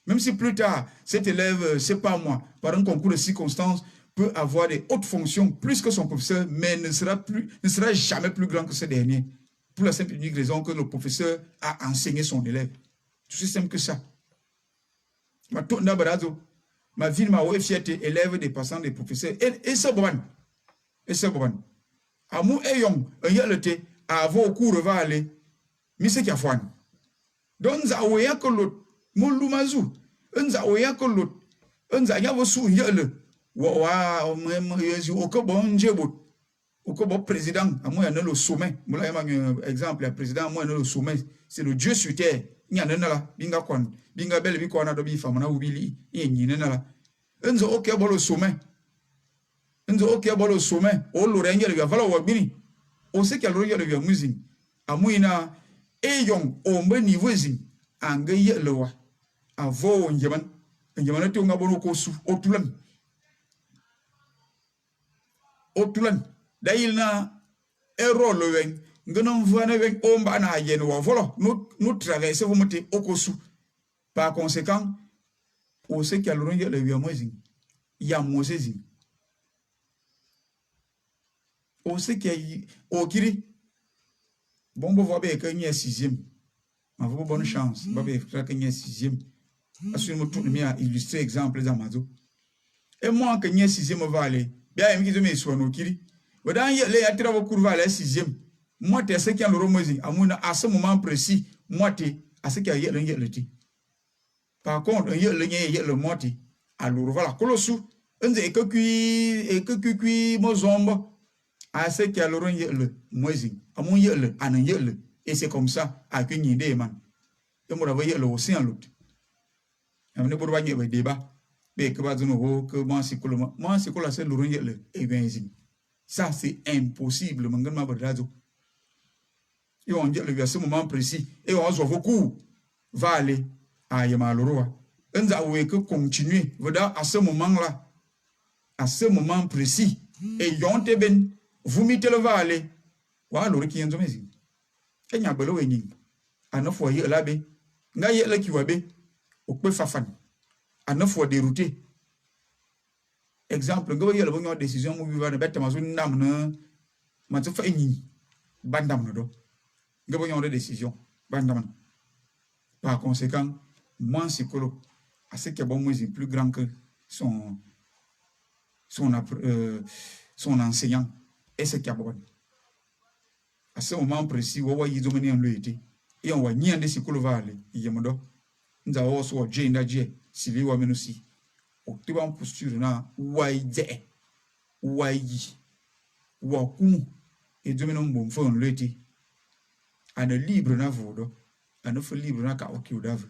Même si plus tard, cet élève, c'est pas moi, par un concours de circonstances, peut avoir des hautes fonctions plus que son professeur, mais ne sera jamais plus grand que ce dernier. Pour la simple et unique raison que le professeur a enseigné son élève. C'est aussi simple que ça. Ma ville m'a fierté, élève des passants des professeurs. Et c'est bon. Et c'est bon. Amou ayong, un yalete, avant au cours va aller. Mise qui a fouan. Donc, ça oya que l'autre, moulou mazou, un za oya que l'autre, un za yavosu yale, wa, au cobon djebot, au cobon président, à moi, il y a le sommet. Moula yama exemple, le président, moi, il y a le sommet. C'est le Dieu sur terre. Il y a la, binga kwan, binga belle, bikwana dobi, famana oubili, il y a la. Un za ok, bon le sommet. Un za ok, bon le sommet. Oh, l'orenger, il y a valeur wabini. On sait qu'il y a l'orenger, il y a musique. À moi, il y a eyong ombe niveau zin angaye lewa avo njaman te nga bono ko su otulan dayil na ero lewen ngana vana wen omba na yen wa volo nous traverser vous mettez okosu par conséquent on sait qu'il y a le ronge le wiamozin ya mozezin on sait qu'il y a okiri bon, vous voyez qu'il y a 6e. Vous avez bonne chance. Vous voyez qu'il y a 6e. Parce que nous avons illustré exemple d'Amazon. Et moi, quand il y a 6e, va aller. Bien, il y a des soins au Kiri. Mais dans les travaux courts, va aller 6e. Moi, tu as ce qui est le romosi. À ce moment précis, moi, tu as ce qui est le thé. Par contre, il y a le moti. Alors, voilà. Colossou. On dit que kui, mozombo. À ce qui est le moisi. Et c'est comme ça à qu'une idée, man. Et moi, je le aussi en l'autre. Je ne peux pas dire le débat. Mais que va dire que moi, c'est que moi, c'est que la seule le et bien, ça, c'est impossible. Et on dit le verset moment précis. Et on se voit beaucoup. Va aller à Yamaloroa. On a que continuer. À ce moment-là, à ce moment précis. Et yon te vous mettez le va aller. Wa lori ki yenzo mezi. Enya belo wenyi. à 9 fois là bé nga là qui wa bé au peut fafan à 9 fois dérouté exemple nga yela bo décision mo viva ne betta ma sun ndam na ma fa ni bandam do nga bo de décision bandam par conséquent moi psychologue à ce qui est bon moi est plus grand que son enseignant et ce qui est bon à ce moment précis wo wa yizo meni en le été et on va ni en de psychologue va aller yemodo nza wo so je ndaje sili wa menusi o te ban posture na waide wayi wa kumu et domino mbom fo en le été à ne libre na vodo à ne fo libre na ka o ki odave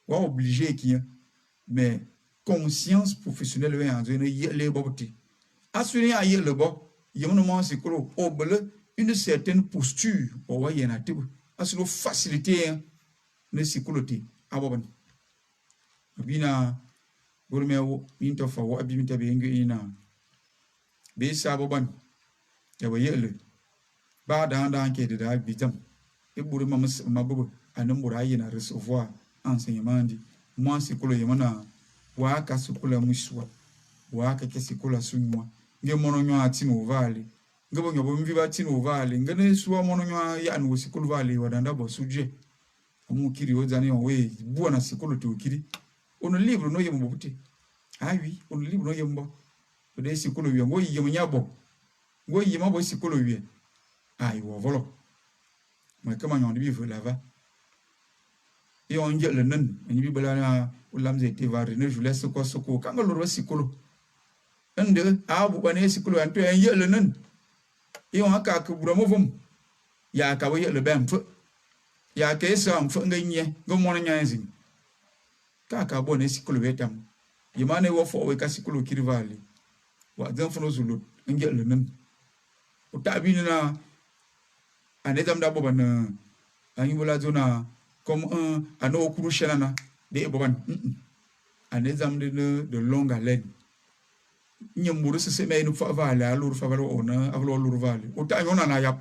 wa obligé qui mais conscience professionnelle en zone les boboti assurer à le bo yemono mo psychologue obele une certaine posture o wa yena te assurer faciliter ne psychologie abobon bina burme into fa wa bimita be ngi ina be sa bobon ya wa yele ba da ke da bitam e burma mabubu anan burayi na recevoir enseignement di moi psychologie yemana wa ka psychologie muswa wa ka ke psychologie sunwa nge mono nyo atino vale ngabo nyobo mviba tino vale ngene suwa mono nyo ya no psychologie vale wadanda bo suje amukiri ozani we bua na psychologie okiri ono livre no yembo buti ah oui ono livre no yembo de psychologie ngo yemo nyabo ngo yemo bo psychologie ai wo volo moi kama nyondi bi veut là-bas et on dit le nan ni bi bala ulam zete va ne je laisse quoi soko kanga lo psychologie ende abu bane psychologie anto en ye le nan et on aka ke buramo vom ya ka we le bam fo ya ke so am fo nganye ngo mo nyanzi ka bo ne psychologie tam yimane wo fo we ka psychologie kirivali wa dan fo no zulu nge le nan o tabi na anezam da boban ani bola zona comme un ano kuru shelana de boban anezam de longue haleine nyamburu se me no fa vale alur fa vale ona avlo lur vale o ta yona na yap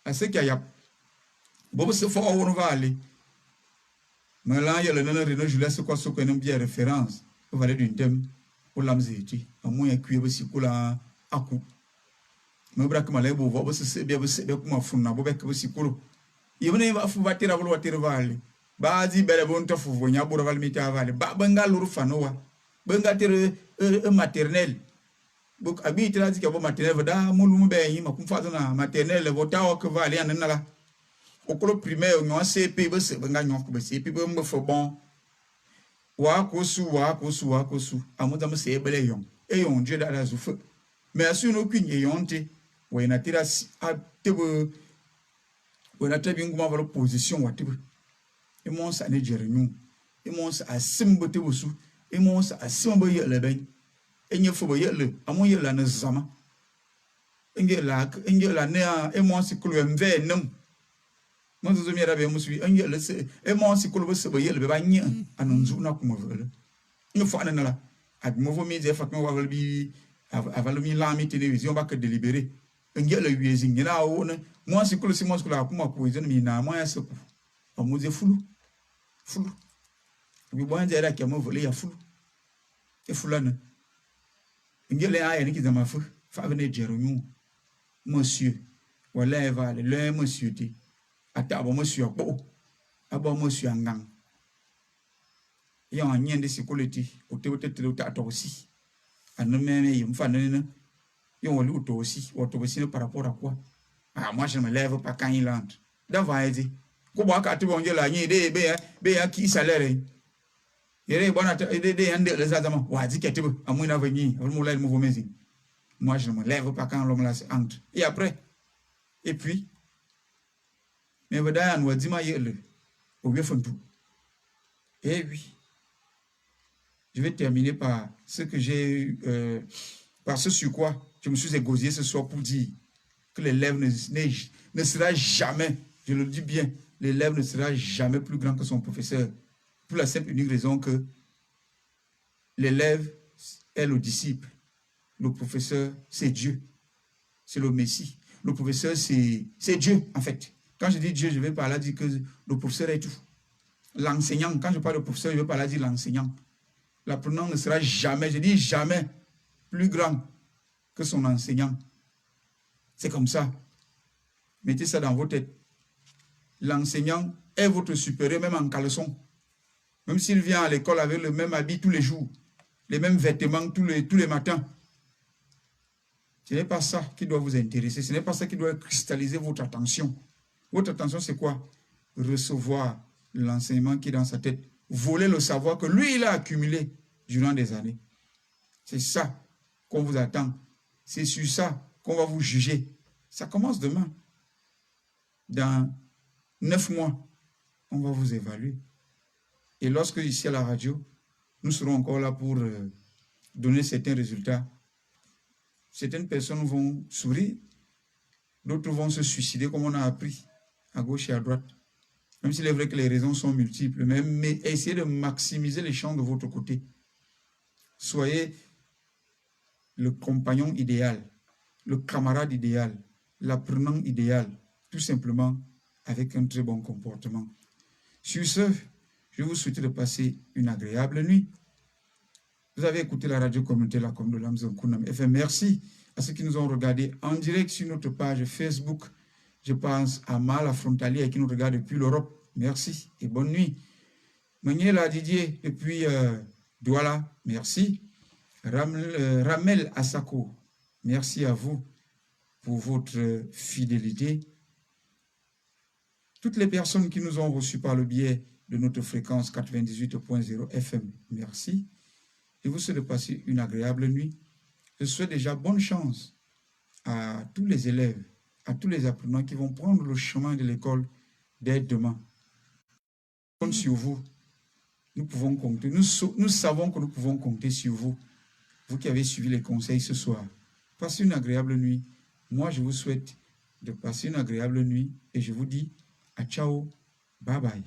aseke yap bobo se fo on vale mais là il y a le nana reno je laisse quoi ce qu'on aime bien référence au vale d'une thème pour l'amzeti à moins cuire sikula aku me bra kuma lebo bobo se be kuma funna bobo ke sikulu yone va fu batira volo watira vale bazi bele bon to fu vonya bura vale mita vale ba benga lur fanowa benga tere maternelle buk abi trazi ke bo maternelle da mulu be yi makumfa na maternelle votawo ke vale an nala okolo primaire nyo CP be se benga nyo ko be CP be mbo fo bon wa ko su amuza mo se bele yon e yon je da zu fo mais asu no kwinye yonte we na tira a tebe we na tabi nguma valo position wa tebe e mon sa ne jerenu e mon sa asimbo tebe su e mon sa asimbo ye le ben enye fo be ye le amon ye la na zama enye la ne e mon si kulu mve nem mon zo mi rabe musu enye le se e mon si kulu be se be ye le be ba nye anonzu na kuma vele ne fo anana ad mo vo mi ze fa ko wa vele bi avalo mi la mi télévision ba que délibéré enye le wiezi ngina o ne mon si kulu akuma ko ze mi na mo ya se ku amuze fulu bi bo anje ra ke mo vele ya fulu e fulana enye le aya ni ki zama fu fa venir jeronu monsieur wala va le monsieur ti ata bo monsieur ko abo monsieur ngang yon nyende sikoleti o te ta to aussi anome yim fa ne yon lu to aussi o to aussi par rapport à quoi ah moi je me lève pas quand il entre d'avant dit ko ba ka ti bon je la yin de be ya ki salaire yere bona de yande les azama wa di ketibe amuna venir on mo la mo vomezi moi je me lève pas quand l'homme là entre et après et puis mais vedan wa di ma yele o be fontu et oui je vais terminer par ce que j'ai par ce sur quoi je me suis égosillé ce soir pour dire que l'élève ne sera jamais, je le dis bien, l'élève ne sera jamais plus grand que son professeur, pour la simple et unique raison que l'élève est le disciple, le professeur c'est Dieu, c'est le Messie, le professeur c'est Dieu en fait, Quand je dis Dieu, je vais par là dire que le professeur est tout. L'enseignant, quand je parle de professeur, je vais par là dire l'enseignant. L'apprenant ne sera jamais, je dis jamais, plus grand que son enseignant. C'est comme ça. Mettez ça dans vos têtes. L'enseignant est votre supérieur, même en caleçon. Même s'il vient à l'école avec le même habit tous les jours, les mêmes vêtements tous les matins. Ce n'est pas ça qui doit vous intéresser. Ce n'est pas ça qui doit cristalliser votre attention. Votre attention, c'est quoi? Recevoir l'enseignement qui est dans sa tête. Voler le savoir que lui, il a accumulé durant des années. C'est ça qu'on vous attend. C'est sur ça qu'on va vous juger. Ça commence demain. Dans 9 mois, on va vous évaluer. Et lorsque ici à la radio, nous serons encore là pour donner certains résultats. Certaines personnes vont sourire, d'autres vont se suicider comme on a appris à gauche et à droite. Même s'il est vrai que les raisons sont multiples, mais essayez de maximiser les chances de votre côté. Soyez le compagnon idéal, le camarade idéal, l'apprenant idéal, tout simplement avec un très bon comportement. Sur ce, je vous souhaite de passer une agréable nuit. Vous avez écouté la radio communautaire La Com de Lamzon Kounam FM. Merci à ceux qui nous ont regardés en direct sur notre page Facebook. Je pense à Mala Frontalier qui nous regarde depuis l'Europe. Merci et bonne nuit. Maniela Didier depuis Douala, merci. Ramel Asako, merci à vous pour votre fidélité. Toutes les personnes qui nous ont reçus par le biais de notre fréquence 98.0 FM, merci. Je vous souhaite de passer une agréable nuit. Je souhaite déjà bonne chance à tous les élèves, à tous les apprenants qui vont prendre le chemin de l'école dès demain. On compte sur vous. Nous pouvons compter. Nous savons que nous pouvons compter sur vous. Vous qui avez suivi les conseils ce soir. Passez une agréable nuit. Moi, je vous souhaite de passer une agréable nuit et je vous dis à ciao, bye bye.